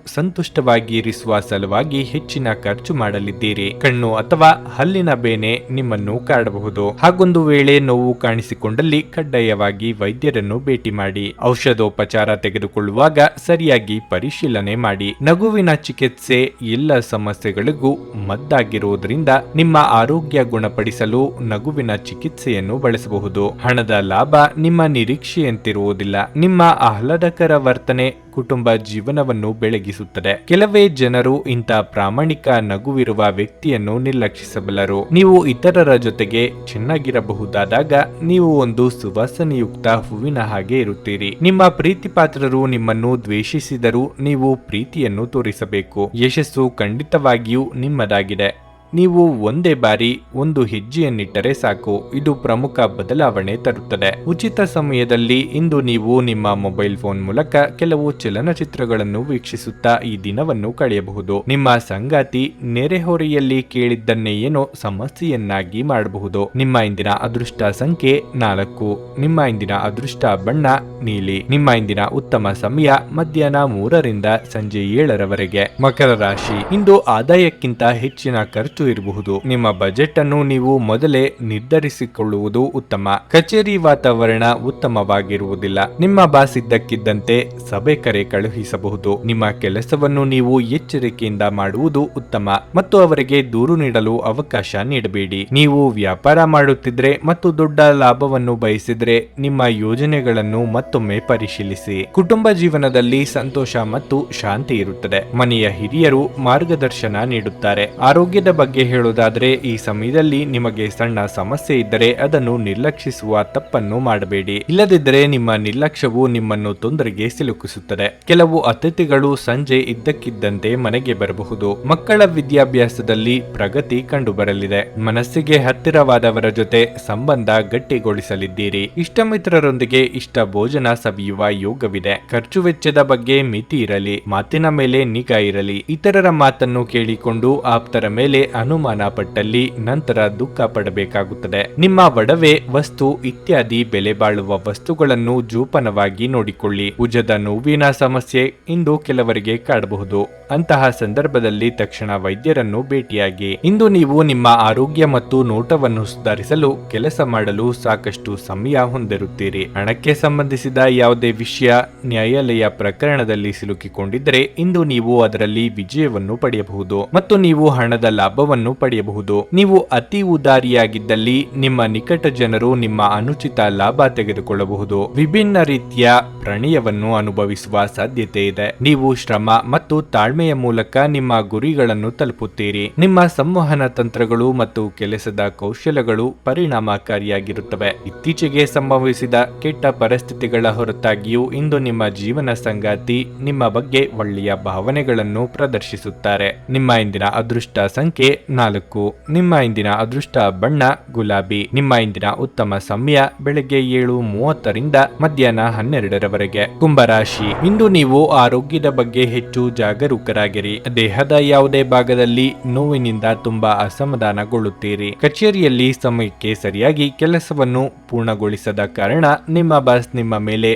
ಸಂತುಷ್ಟವಾಗಿ ಇರಿಸುವ ಸಲುವಾಗಿ ಹೆಚ್ಚಿನ ಖರ್ಚು ಮಾಡಲಿದ್ದೀರಿ. ಕಣ್ಣು ಅಥವಾ ಹಲ್ಲಿನ ಬೇನೆ ನಿಮ್ಮನ್ನು ಕಾಡಬಹುದು. ಹಾಗೊಂದು ವೇಳೆ ನೋವು ಕಾಣಿಸಿಕೊಂಡಲ್ಲಿ ಕಡ್ಡಾಯವಾಗಿ ವೈದ್ಯರನ್ನು ಭೇಟಿ ಮಾಡಿ. ಔಷಧೋಪಚಾರ ತೆಗೆದುಕೊಳ್ಳುವಾಗ ಸರಿಯಾಗಿ ಪರಿಶೀಲನೆ ಮಾಡಿ. ನಗುವಿನ ಚಿಕಿತ್ಸೆ ಎಲ್ಲ ಸಮಸ್ಯೆಗಳಿಗೂ ಮದ್ದಾಗಿರುವುದರಿಂದ ನಿಮ್ಮ ಆರೋಗ್ಯ ಗುಣಪಡಿಸಲು ನಗುವಿನ ಚಿಕಿತ್ಸೆಯನ್ನು ಬಳಸಬಹುದು. ಹಣದ ಲಾಭ ನಿಮ್ಮ ನಿರೀಕ್ಷೆಯಂತಿರುವುದಿಲ್ಲ. ನಿಮ್ಮ ಆಹ್ಲಾದಕರ ವರ್ತನೆ ಕುಟುಂಬ ಜೀವನವನ್ನು ಬೆಳಗಿಸುತ್ತದೆ. ಕೆಲವೇ ಜನರು ಇಂಥ ಪ್ರಾಮಾಣಿಕ ನಗುವಿರುವ ವ್ಯಕ್ತಿಯನ್ನು ನಿರ್ಲಕ್ಷಿಸಬಲ್ಲರು. ನೀವು ಇತರರ ಜೊತೆಗೆ ಚೆನ್ನಾಗಿರಬಹುದಾದಾಗ ನೀವು ಒಂದು ಸುವಾಸನೆಯುಕ್ತ ಹೂವಿನ ಹಾಗೆ ಇರುತ್ತೀರಿ. ನಿಮ್ಮ ಪ್ರೀತಿಪಾತ್ರರು ನಿಮ್ಮನ್ನು ದ್ವೇಷಿಸಿದರೂ ನೀವು ಪ್ರೀತಿಯನ್ನು ತೋರಿಸಬೇಕು. ಯಶಸ್ಸು ಖಂಡಿತವಾಗಿಯೂ ನಿಮ್ಮದಾಗಿದೆ. ನೀವು ಒಂದೇ ಬಾರಿ ಒಂದು ಹೆಜ್ಜೆಯನ್ನಿಟ್ಟರೆ ಸಾಕು, ಇದು ಪ್ರಮುಖ ಬದಲಾವಣೆ ತರುತ್ತದೆ. ಉಚಿತ ಸಮಯದಲ್ಲಿ ಇಂದು ನೀವು ನಿಮ್ಮ ಮೊಬೈಲ್ ಫೋನ್ ಮೂಲಕ ಕೆಲವು ಚಲನಚಿತ್ರಗಳನ್ನು ವೀಕ್ಷಿಸುತ್ತಾ ಈ ದಿನವನ್ನು ಕಳೆಯಬಹುದು. ನಿಮ್ಮ ಸಂಗಾತಿ ನೆರೆಹೊರೆಯಲ್ಲಿ ಕೇಳಿದ್ದನ್ನೇ ಏನೋ ಸಮಸ್ಯೆಯನ್ನಾಗಿ ಮಾಡಬಹುದು. ನಿಮ್ಮ ಇಂದಿನ ಅದೃಷ್ಟ ಸಂಖ್ಯೆ 4. ನಿಮ್ಮ ಇಂದಿನ ಅದೃಷ್ಟ ಬಣ್ಣ ನೀಲಿ. ನಿಮ್ಮ ಇಂದಿನ ಉತ್ತಮ ಸಮಯ ಮಧ್ಯಾಹ್ನ 3ರಿಂದ ಸಂಜೆ 7ರವರೆಗೆ. ಮಕರ ರಾಶಿ. ಇಂದು ಆದಾಯಕ್ಕಿಂತ ಹೆಚ್ಚಿನ ಖರ್ಚು ಇರಬಹುದು. ನಿಮ್ಮ ಬಜೆಟ್ ಅನ್ನು ನೀವು ಮೊದಲೇ ನಿರ್ಧರಿಸಿಕೊಳ್ಳುವುದು ಉತ್ತಮ. ಕಚೇರಿ ವಾತಾವರಣ ಉತ್ತಮವಾಗಿರುವುದಿಲ್ಲ. ನಿಮ್ಮ ಬಾಸ್ ಇದ್ದಕ್ಕಿದ್ದಂತೆ ಸಭೆ ಕರೆ ಕಳುಹಿಸಬಹುದು. ನಿಮ್ಮ ಕೆಲಸವನ್ನು ನೀವು ಎಚ್ಚರಿಕೆಯಿಂದ ಮಾಡುವುದು ಉತ್ತಮ ಮತ್ತು ಅವರಿಗೆ ದೂರು ನೀಡಲು ಅವಕಾಶ ನೀಡಬೇಡಿ. ನೀವು ವ್ಯಾಪಾರ ಮಾಡುತ್ತಿದ್ರೆ ಮತ್ತು ದೊಡ್ಡ ಲಾಭವನ್ನು ಬಯಸಿದ್ರೆ ನಿಮ್ಮ ಯೋಜನೆಗಳನ್ನು ಮತ್ತೊಮ್ಮೆ ಪರಿಶೀಲಿಸಿ. ಕುಟುಂಬ ಜೀವನದಲ್ಲಿ ಸಂತೋಷ ಮತ್ತು ಶಾಂತಿ ಇರುತ್ತದೆ. ಮನೆಯ ಹಿರಿಯರು ಮಾರ್ಗದರ್ಶನ ನೀಡುತ್ತಾರೆ. ಆರೋಗ್ಯದ ಬಗ್ಗೆ ಹೇಳುವುದಾದ್ರೆ ಈ ಸಮಯದಲ್ಲಿ ನಿಮಗೆ ಸಣ್ಣ ಸಮಸ್ಯೆ ಇದ್ದರೆ ಅದನ್ನು ನಿರ್ಲಕ್ಷಿಸುವ ತಪ್ಪನ್ನು ಮಾಡಬೇಡಿ. ಇಲ್ಲದಿದ್ದರೆ ನಿಮ್ಮ ನಿರ್ಲಕ್ಷ್ಯವು ನಿಮ್ಮನ್ನು ತೊಂದರೆಗೆ ಸಿಲುಕಿಸುತ್ತದೆ. ಕೆಲವು ಅತಿಥಿಗಳು ಸಂಜೆ ಇದ್ದಕ್ಕಿದ್ದಂತೆ ಮನೆಗೆ ಬರಬಹುದು. ಮಕ್ಕಳ ವಿದ್ಯಾಭ್ಯಾಸದಲ್ಲಿ ಪ್ರಗತಿ ಕಂಡುಬರಲಿದೆ. ಮನಸ್ಸಿಗೆ ಹತ್ತಿರವಾದವರ ಜೊತೆ ಸಂಬಂಧ ಗಟ್ಟಿಗೊಳಿಸಲಿದ್ದೀರಿ. ಇಷ್ಟಮಿತ್ರರೊಂದಿಗೆ ಇಷ್ಟ ಭೋಜನ ಸವಿಯುವ ಯೋಗವಿದೆ. ಖರ್ಚು ವೆಚ್ಚದ ಬಗ್ಗೆ ಮಿತಿ ಇರಲಿ. ಮಾತಿನ ಮೇಲೆ ನಿಗಾ ಇರಲಿ. ಇತರರ ಮಾತನ್ನು ಕೇಳಿಕೊಂಡು ಆಪ್ತರ ಮೇಲೆ ಅನುಮಾನ ಪಟ್ಟಲ್ಲಿ ನಂತರ ದುಃಖ ಪಡಬೇಕಾಗುತ್ತದೆ. ನಿಮ್ಮ ಒಡವೆ ವಸ್ತು ಇತ್ಯಾದಿ ಬೆಲೆ ಬಾಳುವ ವಸ್ತುಗಳನ್ನು ಜೋಪಾನವಾಗಿ ನೋಡಿಕೊಳ್ಳಿ. ಭುಜದ ನೋವಿನ ಸಮಸ್ಯೆ ಇಂದು ಕೆಲವರಿಗೆ ಕಾಡಬಹುದು. ಅಂತಹ ಸಂದರ್ಭದಲ್ಲಿ ತಕ್ಷಣ ವೈದ್ಯರನ್ನು ಭೇಟಿಯಾಗಿ. ಇಂದು ನೀವು ನಿಮ್ಮ ಆರೋಗ್ಯ ಮತ್ತು ನೋಟವನ್ನು ಸುಧಾರಿಸಲು ಕೆಲಸ ಮಾಡಲು ಸಾಕಷ್ಟು ಸಮಯ ಹೊಂದಿರುತ್ತೀರಿ. ಹಣಕ್ಕೆ ಸಂಬಂಧಿಸಿದ ಯಾವುದೇ ವಿಷಯ ನ್ಯಾಯಾಲಯ ಪ್ರಕರಣದಲ್ಲಿ ಸಿಲುಕಿಕೊಂಡಿದ್ದರೆ ಇಂದು ನೀವು ಅದರಲ್ಲಿ ವಿಜಯವನ್ನು ಪಡೆಯಬಹುದು ಮತ್ತು ನೀವು ಹಣದ ಲಾಭವನ್ನು ಪಡೆಯಬಹುದು. ನೀವು ಅತಿ ಉದಾರಿಯಾಗಿದ್ದಲ್ಲಿ ನಿಮ್ಮ ನಿಕಟ ಜನರು ನಿಮ್ಮ ಅನುಚಿತ ಲಾಭ ತೆಗೆದುಕೊಳ್ಳಬಹುದು. ವಿಭಿನ್ನ ರೀತಿಯ ಪ್ರಣಯವನ್ನು ಅನುಭವಿಸುವ ಸಾಧ್ಯತೆ ಇದೆ. ನೀವು ಶ್ರಮ ಮತ್ತು ತಾಳ್ಮೆ ತಾಳ್ಮೆಯ ಮೂಲಕ ನಿಮ್ಮ ಗುರಿಗಳನ್ನು ತಲುಪುತ್ತೀರಿ. ನಿಮ್ಮ ಸಂವಹನ ತಂತ್ರಗಳು ಮತ್ತು ಕೆಲಸದ ಕೌಶಲಗಳು ಪರಿಣಾಮಕಾರಿಯಾಗಿರುತ್ತವೆ. ಇತ್ತೀಚೆಗೆ ಸಂಭವಿಸಿದ ಕೆಟ್ಟ ಪರಿಸ್ಥಿತಿಗಳ ಹೊರತಾಗಿಯೂ ಇಂದು ನಿಮ್ಮ ಜೀವನ ಸಂಗಾತಿ ನಿಮ್ಮ ಬಗ್ಗೆ ಒಳ್ಳೆಯ ಭಾವನೆಗಳನ್ನು ಪ್ರದರ್ಶಿಸುತ್ತಾರೆ. ನಿಮ್ಮ ಇಂದಿನ ಅದೃಷ್ಟ ಸಂಖ್ಯೆ 4. ನಿಮ್ಮ ಇಂದಿನ ಅದೃಷ್ಟ ಬಣ್ಣ ಗುಲಾಬಿ. ನಿಮ್ಮ ಇಂದಿನ ಉತ್ತಮ ಸಮಯ ಬೆಳಗ್ಗೆ 7:30ರಿಂದ ಮಧ್ಯಾಹ್ನ 12ರವರೆಗೆ. ಕುಂಭರಾಶಿ, ಇಂದು ನೀವು ಆರೋಗ್ಯದ ಬಗ್ಗೆ ಹೆಚ್ಚು ಜಾಗರೂಕರಾಗಿರಿ. ದೇಹದ ಯಾವುದೇ ಭಾಗದಲ್ಲಿ ನೋವಿನಿಂದ ತುಂಬಾ ಅಸಮಾಧಾನಗೊಳ್ಳುತ್ತೀರಿ. ಕಚೇರಿಯಲ್ಲಿ ಸಮಯಕ್ಕೆ ಸರಿಯಾಗಿ ಕೆಲಸವನ್ನು ಪೂರ್ಣಗೊಳಿಸದ ಕಾರಣ ನಿಮ್ಮ ಬಾಸ್ ನಿಮ್ಮ ಮೇಲೆ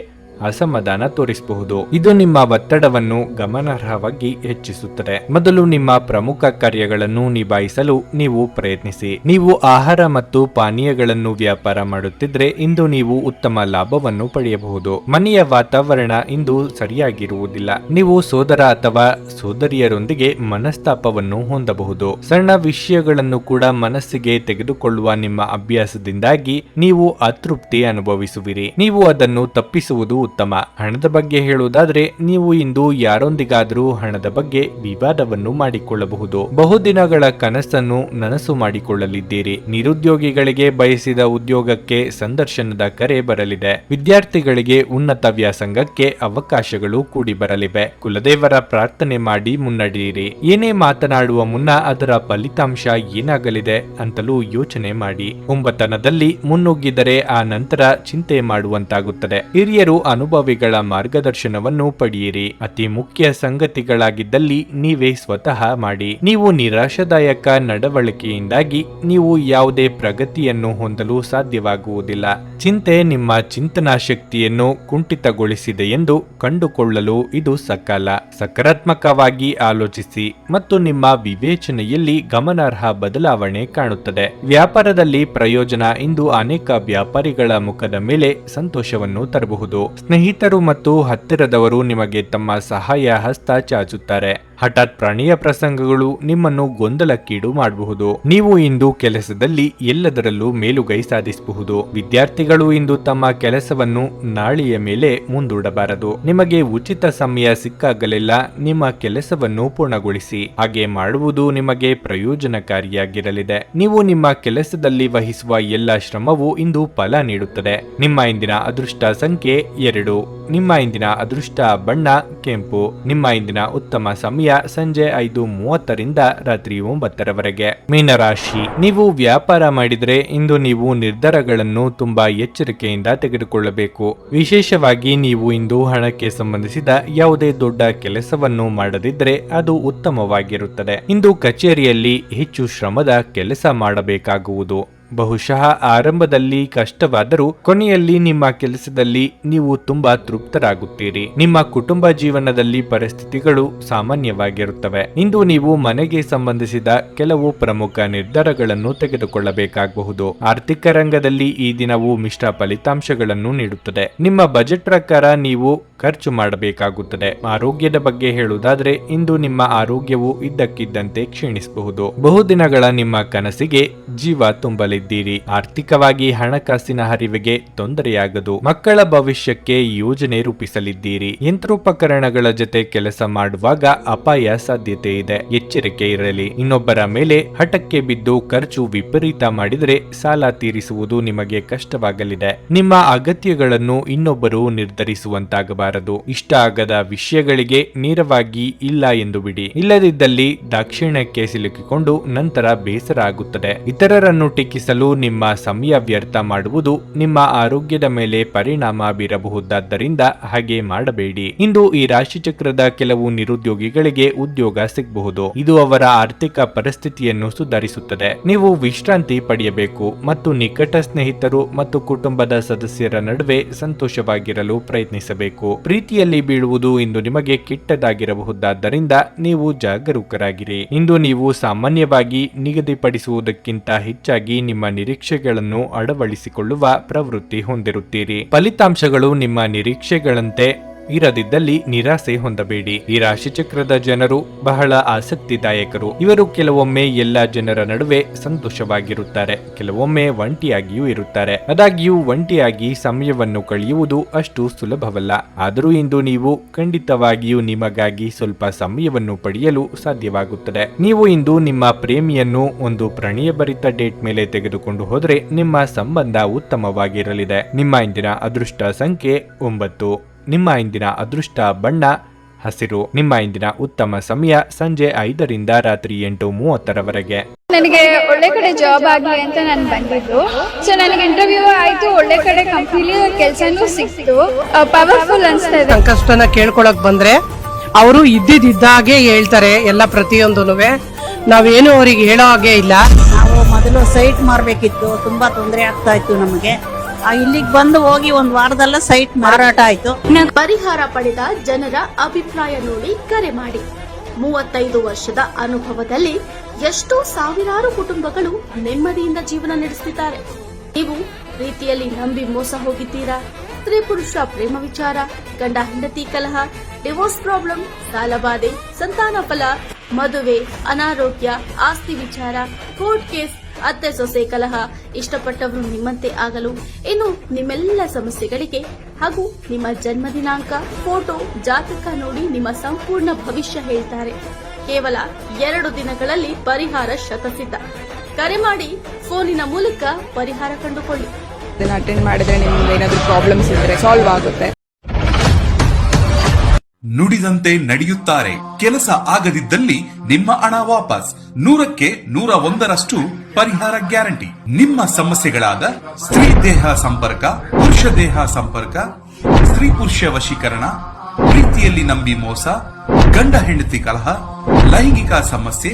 ಅಸಮಾಧಾನ ತೋರಿಸಬಹುದು. ಇದು ನಿಮ್ಮ ಒತ್ತಡವನ್ನು ಗಮನಾರ್ಹವಾಗಿ ಹೆಚ್ಚಿಸುತ್ತದೆ. ಮೊದಲು ನಿಮ್ಮ ಪ್ರಮುಖ ಕಾರ್ಯಗಳನ್ನು ನಿಭಾಯಿಸಲು ನೀವು ಪ್ರಯತ್ನಿಸಿ. ನೀವು ಆಹಾರ ಮತ್ತು ಪಾನೀಯಗಳನ್ನು ವ್ಯಾಪಾರ ಮಾಡುತ್ತಿದ್ರೆ ಇಂದು ನೀವು ಉತ್ತಮ ಲಾಭವನ್ನು ಪಡೆಯಬಹುದು. ಮನೆಯ ವಾತಾವರಣ ಇಂದು ಸರಿಯಾಗಿರುವುದಿಲ್ಲ. ನೀವು ಸೋದರ ಅಥವಾ ಸೋದರಿಯರೊಂದಿಗೆ ಮನಸ್ತಾಪವನ್ನು ಹೊಂದಬಹುದು. ಸಣ್ಣ ವಿಷಯಗಳನ್ನು ಕೂಡ ಮನಸ್ಸಿಗೆ ತೆಗೆದುಕೊಳ್ಳುವ ನಿಮ್ಮ ಅಭ್ಯಾಸದಿಂದಾಗಿ ನೀವು ಅತೃಪ್ತಿ ಅನುಭವಿಸುವಿರಿ. ನೀವು ಅದನ್ನು ತಪ್ಪಿಸುವುದು ಉತ್ತಮ. ಹಣದ ಬಗ್ಗೆ ಹೇಳುವುದಾದ್ರೆ ನೀವು ಇಂದು ಯಾರೊಂದಿಗಾದರೂ ಹಣದ ಬಗ್ಗೆ ವಿವಾದವನ್ನು ಮಾಡಿಕೊಳ್ಳಬಹುದು. ಬಹುದಿನಗಳ ಕನಸನ್ನು ನನಸು ಮಾಡಿಕೊಳ್ಳಲಿದ್ದೀರಿ. ನಿರುದ್ಯೋಗಿಗಳಿಗೆ ಬಯಸಿದ ಉದ್ಯೋಗಕ್ಕೆ ಸಂದರ್ಶನದ ಕರೆ ಬರಲಿದೆ. ವಿದ್ಯಾರ್ಥಿಗಳಿಗೆ ಉನ್ನತ ವ್ಯಾಸಂಗಕ್ಕೆ ಅವಕಾಶಗಳು ಕೂಡಿ ಬರಲಿವೆ. ಕುಲದೇವರ ಪ್ರಾರ್ಥನೆ ಮಾಡಿ ಮುನ್ನಡೆಯಿರಿ. ಏನೇ ಮಾತನಾಡುವ ಮುನ್ನ ಅದರ ಫಲಿತಾಂಶ ಏನಾಗಲಿದೆ ಅಂತಲೂ ಯೋಚನೆ ಮಾಡಿ. ಕುಂಭತನದಲ್ಲಿ ಮುನ್ನುಗ್ಗಿದರೆ ಆ ನಂತರ ಚಿಂತೆ ಮಾಡುವಂತಾಗುತ್ತದೆ. ಹಿರಿಯರು ಅನುಭವಿಗಳ ಮಾರ್ಗದರ್ಶನವನ್ನು ಪಡೆಯಿರಿ. ಅತಿ ಮುಖ್ಯ ಸಂಗತಿಗಳಾಗಿದ್ದಲ್ಲಿ ನೀವೇ ಸ್ವತಃ ಮಾಡಿ. ನೀವು ನಿರಾಶಾದಾಯಕ ನಡವಳಿಕೆಯಿಂದಾಗಿ ನೀವು ಯಾವುದೇ ಪ್ರಗತಿಯನ್ನು ಹೊಂದಲು ಸಾಧ್ಯವಾಗುವುದಿಲ್ಲ. ಚಿಂತೆ ನಿಮ್ಮ ಚಿಂತನಾ ಶಕ್ತಿಯನ್ನು ಕುಂಠಿತಗೊಳಿಸಿದೆ ಎಂದು ಕಂಡುಕೊಳ್ಳಲು ಇದು ಸಕಾಲ. ಸಕಾರಾತ್ಮಕವಾಗಿ ಆಲೋಚಿಸಿ ಮತ್ತು ನಿಮ್ಮ ವಿವೇಚನೆಯಲ್ಲಿ ಗಮನಾರ್ಹ ಬದಲಾವಣೆ ಕಾಣುತ್ತದೆ. ವ್ಯಾಪಾರದಲ್ಲಿ ಪ್ರಯೋಜನ ಇಂದು ಅನೇಕ ವ್ಯಾಪಾರಿಗಳ ಮುಖದ ಮೇಲೆ ಸಂತೋಷವನ್ನು ತರಬಹುದು. ಸ್ನೇಹಿತರು ಮತ್ತು ಹತ್ತಿರದವರು ನಿಮಗೆ ತಮ್ಮ ಸಹಾಯ ಹಸ್ತ ಚಾಚುತ್ತಾರೆ. ಹಠಾತ್ ಪ್ರಾಣಿಯ ಪ್ರಸಂಗಗಳು ನಿಮ್ಮನ್ನು ಗೊಂದಲಕ್ಕೀಡು ಮಾಡಬಹುದು. ನೀವು ಇಂದು ಕೆಲಸದಲ್ಲಿ ಎಲ್ಲದರಲ್ಲೂ ಮೇಲುಗೈ ಸಾಧಿಸಬಹುದು. ವಿದ್ಯಾರ್ಥಿಗಳು ಇಂದು ತಮ್ಮ ಕೆಲಸವನ್ನು ನಾಳೆಯ ಮೇಲೆ ಮುಂದೂಡಬಾರದು. ನಿಮಗೆ ಉಚಿತ ಸಮಯ ಸಿಕ್ಕಾಗಲೆಲ್ಲ ನಿಮ್ಮ ಕೆಲಸವನ್ನು ಪೂರ್ಣಗೊಳಿಸಿ. ಹಾಗೆ ಮಾಡುವುದು ನಿಮಗೆ ಪ್ರಯೋಜನಕಾರಿಯಾಗಿರಲಿದೆ. ನೀವು ನಿಮ್ಮ ಕೆಲಸದಲ್ಲಿ ವಹಿಸುವ ಎಲ್ಲ ಶ್ರಮವು ಇಂದು ಫಲ ನೀಡುತ್ತದೆ. ನಿಮ್ಮ ಇಂದಿನ ಅದೃಷ್ಟ ಸಂಖ್ಯೆ 2. ನಿಮ್ಮ ಇಂದಿನ ಅದೃಷ್ಟ ಬಣ್ಣ ಕೆಂಪು. ನಿಮ್ಮ ಇಂದಿನ ಉತ್ತಮ ಸಮಯ ಸಂಜೆ 5:30ರಿಂದ ರಾತ್ರಿ 9ರವರೆಗೆ. ಮೀನರಾಶಿ, ನೀವು ವ್ಯಾಪಾರ ಮಾಡಿದರೆ ಇಂದು ನೀವು ನಿರ್ಧಾರಗಳನ್ನು ತುಂಬಾ ಎಚ್ಚರಿಕೆಯಿಂದ ತೆಗೆದುಕೊಳ್ಳಬೇಕು. ವಿಶೇಷವಾಗಿ ನೀವು ಇಂದು ಹಣಕ್ಕೆ ಸಂಬಂಧಿಸಿದ ಯಾವುದೇ ದೊಡ್ಡ ಕೆಲಸವನ್ನು ಮಾಡದಿದ್ದರೆ ಅದು ಉತ್ತಮವಾಗಿರುತ್ತದೆ. ಇಂದು ಕಚೇರಿಯಲ್ಲಿ ಹೆಚ್ಚು ಶ್ರಮದ ಕೆಲಸ ಮಾಡಬೇಕಾಗುವುದು. ಬಹುಶಃ ಆರಂಭದಲ್ಲಿ ಕಷ್ಟವಾದರೂ ಕೊನೆಯಲ್ಲಿ ನಿಮ್ಮ ಕೆಲಸದಲ್ಲಿ ನೀವು ತುಂಬಾ ತೃಪ್ತರಾಗುತ್ತೀರಿ. ನಿಮ್ಮ ಕುಟುಂಬ ಜೀವನದಲ್ಲಿ ಪರಿಸ್ಥಿತಿಗಳು ಸಾಮಾನ್ಯವಾಗಿರುತ್ತವೆ. ಇಂದು ನೀವು ಮನೆಗೆ ಸಂಬಂಧಿಸಿದ ಕೆಲವು ಪ್ರಮುಖ ನಿರ್ಧಾರಗಳನ್ನು ತೆಗೆದುಕೊಳ್ಳಬೇಕಾಗಬಹುದು. ಆರ್ಥಿಕ ರಂಗದಲ್ಲಿ ಈ ದಿನವು ಮಿಶ್ರ ಫಲಿತಾಂಶಗಳನ್ನು ನೀಡುತ್ತದೆ. ನಿಮ್ಮ ಬಜೆಟ್ ಪ್ರಕಾರ ನೀವು ಖರ್ಚು ಮಾಡಬೇಕಾಗುತ್ತದೆ. ಆರೋಗ್ಯದ ಬಗ್ಗೆ ಹೇಳುವುದಾದ್ರೆ ಇಂದು ನಿಮ್ಮ ಆರೋಗ್ಯವು ಇದ್ದಕ್ಕಿದ್ದಂತೆ ಕ್ಷೀಣಿಸಬಹುದು. ಬಹುದಿನಗಳ ನಿಮ್ಮ ಕನಸಿಗೆ ಜೀವ ತುಂಬಲಿದ್ದೀರಿ. ಆರ್ಥಿಕವಾಗಿ ಹಣಕಾಸಿನ ಹರಿವಿಗೆ ತೊಂದರೆಯಾಗದು. ಮಕ್ಕಳ ಭವಿಷ್ಯಕ್ಕೆ ಯೋಜನೆ ರೂಪಿಸಲಿದ್ದೀರಿ. ಯಂತ್ರೋಪಕರಣಗಳ ಜೊತೆ ಕೆಲಸ ಮಾಡುವಾಗ ಅಪಾಯ ಸಾಧ್ಯತೆ ಇದೆ. ಎಚ್ಚರಿಕೆ ಇರಲಿ. ಇನ್ನೊಬ್ಬರ ಮೇಲೆ ಹಠಕ್ಕೆ ಬಿದ್ದು ಖರ್ಚು ವಿಪರೀತ ಮಾಡಿದರೆ ಸಾಲ ತೀರಿಸುವುದು ನಿಮಗೆ ಕಷ್ಟವಾಗಲಿದೆ. ನಿಮ್ಮ ಅಗತ್ಯಗಳನ್ನು ಇನ್ನೊಬ್ಬರು ನಿರ್ಧರಿಸುವಂತಾಗಬಾರದು. ಇಷ್ಟ ಆಗದ ವಿಷಯಗಳಿಗೆ ನೇರವಾಗಿ ಇಲ್ಲ ಎಂದು ಬಿಡಿ. ಇಲ್ಲದಿದ್ದಲ್ಲಿ ದಾಕ್ಷಿಣ್ಯಕ್ಕೆ ಸಿಲುಕಿಕೊಂಡು ನಂತರ ಬೇಸರ ಆಗುತ್ತದೆ. ಇತರರನ್ನು ಟೀಕಿಸಲು ನಿಮ್ಮ ಸಮಯ ವ್ಯರ್ಥ ಮಾಡುವುದು ನಿಮ್ಮ ಆರೋಗ್ಯದ ಮೇಲೆ ಪರಿಣಾಮ ಬೀರಬಹುದಾದ್ದರಿಂದ ಹಾಗೆ ಮಾಡಬೇಡಿ. ಇಂದು ಈ ರಾಶಿಚಕ್ರದ ಕೆಲವು ನಿರುದ್ಯೋಗಿಗಳಿಗೆ ಉದ್ಯೋಗ ಸಿಗಬಹುದು. ಇದು ಅವರ ಆರ್ಥಿಕ ಪರಿಸ್ಥಿತಿಯನ್ನು ಸುಧಾರಿಸುತ್ತದೆ. ನೀವು ವಿಶ್ರಾಂತಿ ಪಡೆಯಬೇಕು ಮತ್ತು ನಿಕಟ ಸ್ನೇಹಿತರು ಮತ್ತು ಕುಟುಂಬದ ಸದಸ್ಯರ ನಡುವೆ ಸಂತೋಷವಾಗಿರಲು ಪ್ರಯತ್ನಿಸಬೇಕು. ಪ್ರೀತಿಯಲ್ಲಿ ಬೀಳುವುದು ಇಂದು ನಿಮಗೆ ಕೆಟ್ಟದಾಗಿರಬಹುದಾದ್ದರಿಂದ ನೀವು ಜಾಗರೂಕರಾಗಿರಿ. ಇಂದು ನೀವು ಸಾಮಾನ್ಯವಾಗಿ ನಿಗದಿಪಡಿಸುವುದಕ್ಕಿಂತ ಹೆಚ್ಚಾಗಿ ನಿಮ್ಮ ನಿರೀಕ್ಷೆಗಳನ್ನು ಅಳವಡಿಸಿಕೊಳ್ಳುವ ಪ್ರವೃತ್ತಿ ಹೊಂದಿರುತ್ತೀರಿ. ಫಲಿತಾಂಶಗಳು ನಿಮ್ಮ ನಿರೀಕ್ಷೆಗಳಂತೆ ಇರದಿದ್ದಲ್ಲಿ ನಿರಾಸೆ ಹೊಂದಬೇಡಿ. ಈ ರಾಶಿಚಕ್ರದ ಜನರು ಬಹಳ ಆಸಕ್ತಿದಾಯಕರು. ಇವರು ಕೆಲವೊಮ್ಮೆ ಎಲ್ಲಾ ಜನರ ನಡುವೆ ಸಂತೋಷವಾಗಿರುತ್ತಾರೆ, ಕೆಲವೊಮ್ಮೆ ಒಂಟಿಯಾಗಿಯೂ ಇರುತ್ತಾರೆ. ಆದಾಗ್ಯೂ ಒಂಟಿಯಾಗಿ ಸಮಯವನ್ನು ಕಳೆಯುವುದು ಅಷ್ಟು ಸುಲಭವಲ್ಲ. ಆದರೂ ಇಂದು ನೀವು ಖಂಡಿತವಾಗಿಯೂ ನಿಮಗಾಗಿ ಸ್ವಲ್ಪ ಸಮಯವನ್ನು ಪಡೆಯಲು ಸಾಧ್ಯವಾಗುತ್ತದೆ. ನೀವು ಇಂದು ನಿಮ್ಮ ಪ್ರೇಮಿಯನ್ನು ಒಂದು ಪ್ರಣಯಭರಿತ ಡೇಟ್ ಮೇಲೆ ತೆಗೆದುಕೊಂಡು ಹೋದರೆ ನಿಮ್ಮ ಸಂಬಂಧ ಉತ್ತಮವಾಗಿರಲಿದೆ. ನಿಮ್ಮ ಇಂದಿನ ಅದೃಷ್ಟ ಸಂಖ್ಯೆ 9. ನಿಮ್ಮ ಇಂದಿನ ಅದೃಷ್ಟ ಬಣ್ಣ ಹಸಿರು. ನಿಮ್ಮ ಇಂದಿನ ಉತ್ತಮ ಸಮಯ ಸಂಜೆ 5ರಿಂದ ರಾತ್ರಿ 8:30ರವರೆಗೆ. ನನಗೆ ಒಳ್ಳೆ ಕಡೆ ಜಾಬ್ ಆಗಲಿ ಅಂತ ನಾನು ಬಂದಿದ್ದು. ಸೊ ನನಗೆ ಇಂಟರ್ವ್ಯೂ ಆಯ್ತು, ಒಳ್ಳೆ ಕಡೆ ಕಂಪ್ನಿಲಿ ಕೆಲಸನೂ ಸಿಕ್ತು. ಪವರ್ಫುಲ್ ಅನ್ಸ್ತಾ ಇದೆ. ಸಂಕಷ್ಟನ ಕೇಳ್ಕೊಳಕ್ ಬಂದ್ರೆ ಅವರು ಇದ್ದಿದ್ದಾಗೆ ಹೇಳ್ತಾರೆ ಎಲ್ಲ ಪ್ರತಿಯೊಂದೂನುವೆ. ನಾವೇನು ಅವ್ರಿಗೆ ಹೇಳೋ ಹಾಗೆ ಇಲ್ಲ. ನಾವು ಮೊದಲು ಸೈಟ್ ಮಾರಬೇಕಿತ್ತು, ತುಂಬಾ ತೊಂದರೆ ಆಗ್ತಾ ಇತ್ತು ನಮಗೆ. ಇಲ್ಲಿಗೆ ಬಂದು ಹೋಗಿ ಒಂದು ವಾರದಲ್ಲ ಸೈಟ್ ಮಾರಾಟ ಆಯ್ತು. ಪರಿಹಾರ ಪಡೆದ ಜನರ ಅಭಿಪ್ರಾಯ ನೋಡಿ ಕರೆ ಮಾಡಿ. 35 ವರ್ಷದ ಅನುಭವದಲ್ಲಿ ಎಷ್ಟೋ ಸಾವಿರಾರು ಕುಟುಂಬಗಳು ನೆಮ್ಮದಿಯಿಂದ ಜೀವನ ನಡೆಸುತ್ತಿದ್ದಾರೆ. ನೀವು ಪ್ರೀತಿಯಲ್ಲಿ ನಂಬಿ ಮೋಸ ಹೋಗಿದ್ದೀರಾ? ಸ್ತ್ರೀ ಪುರುಷ ಪ್ರೇಮ ವಿಚಾರ, ಗಂಡ ಹೆಂಡತಿ ಕಲಹ, ಡಿವೋರ್ಸ್ ಪ್ರಾಬ್ಲಮ್, ಸಾಲಬಾಧೆ, ಸಂತಾನ ಫಲ, ಮದುವೆ, ಅನಾರೋಗ್ಯ, ಆಸ್ತಿ ವಿಚಾರ, ಕೋರ್ಟ್ ಕೇಸ್, ಅತ್ತೆ ಸೊಸೆ ಕಲಹ, ಇಷ್ಟಪಟ್ಟವರು ನಿಮ್ಮಂತೆ ಆಗಲು, ಇನ್ನು ನಿಮ್ಮೆಲ್ಲ ಸಮಸ್ಯೆಗಳಿಗೆ ಹಾಗೂ ನಿಮ್ಮ ಜನ್ಮ ದಿನಾಂಕ, ಫೋಟೋ, ಜಾತಕ ನೋಡಿ ನಿಮ್ಮ ಸಂಪೂರ್ಣ ಭವಿಷ್ಯ ಹೇಳ್ತಾರೆ. ಕೇವಲ 2 ದಿನಗಳಲ್ಲಿ ಪರಿಹಾರ ಶತಸಿದ್ಧ. ಕರೆ ಮಾಡಿ ಫೋನಿನ ಮೂಲಕ ಪರಿಹಾರ ಕಂಡುಕೊಳ್ಳಿ. ಅಟೆಂಡ್ ಮಾಡಿದ್ರೆ ನಿಮ್ಗೆ ಏನಾದ್ರೂ ಪ್ರಾಬ್ಲಮ್ಸ್ ಇದ್ರೆ ಸಾಲ್ವ್ ಆಗುತ್ತೆ. ನುಡಿದಂತೆ ನಡೆಯುತ್ತಾರೆ. ಕೆಲಸ ಆಗದಿದ್ದಲ್ಲಿ ನಿಮ್ಮ ಹಣ ವಾಪಸ್. 100ಕ್ಕೆ 101ರಷ್ಟು ಪರಿಹಾರ ಗ್ಯಾರಂಟಿ. ನಿಮ್ಮ ಸಮಸ್ಯೆಗಳಾದ ಸ್ತ್ರೀ ದೇಹ ಸಂಪರ್ಕ, ಪುರುಷ ದೇಹ ಸಂಪರ್ಕ, ಸ್ತ್ರೀ ಪುರುಷ ವಶೀಕರಣ, ಪ್ರೀತಿಯಲ್ಲಿ ನಂಬಿ ಮೋಸ, ಗಂಡ ಹೆಂಡತಿ ಕಲಹ, ಲೈಂಗಿಕ ಸಮಸ್ಯೆ,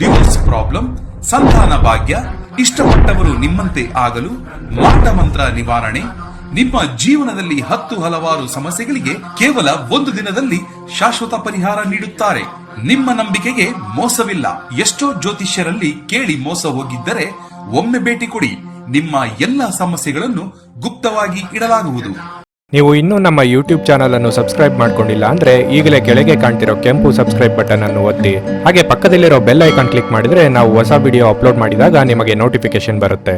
ಡಿವೋರ್ಸ್ ಪ್ರಾಬ್ಲಮ್, ಸಂತಾನ ಭಾಗ್ಯ, ಇಷ್ಟಪಟ್ಟವರು ನಿಮ್ಮಂತೆ ಆಗಲು, ಮಾಟ ಮಂತ್ರ ನಿವಾರಣೆ, ನಿಮ್ಮ ಜೀವನದಲ್ಲಿ 10 ಹಲವಾರು ಸಮಸ್ಯೆಗಳಿಗೆ ಕೇವಲ 1 ದಿನದಲ್ಲಿ ಶಾಶ್ವತ ಪರಿಹಾರ ನೀಡುತ್ತಾರೆ. ನಿಮ್ಮ ನಂಬಿಕೆಗೆ ಮೋಸವಿಲ್ಲ. ಎಷ್ಟೋ ಜ್ಯೋತಿಷ್ಯರಲ್ಲಿ ಕೇಳಿ ಮೋಸ ಹೋಗಿದ್ದರೆ ಒಮ್ಮೆ ಭೇಟಿ ಕೊಡಿ. ನಿಮ್ಮ ಎಲ್ಲ ಸಮಸ್ಯೆಗಳನ್ನು ಗುಪ್ತವಾಗಿ ಇಡಲಾಗುವುದು. ನೀವು ಇನ್ನೂ ನಮ್ಮ ಯೂಟ್ಯೂಬ್ ಚಾನಲ್ ಅನ್ನು ಸಬ್ಸ್ಕ್ರೈಬ್ ಮಾಡ್ಕೊಂಡಿಲ್ಲ ಅಂದ್ರೆ ಈಗಲೇ ಕೆಳಗೆ ಕಾಣ್ತಿರೋ ಕೆಂಪು ಸಬ್ಸ್ಕ್ರೈಬ್ ಬಟನ್ ಅನ್ನು ಒತ್ತಿ. ಹಾಗೆ ಪಕ್ಕದಲ್ಲಿರೋ ಬೆಲ್ ಐಕಾನ್ ಕ್ಲಿಕ್ ಮಾಡಿದ್ರೆ ನಾವು ಹೊಸ ವಿಡಿಯೋ ಅಪ್ಲೋಡ್ ಮಾಡಿದಾಗ ನಿಮಗೆ ನೋಟಿಫಿಕೇಶನ್ ಬರುತ್ತೆ.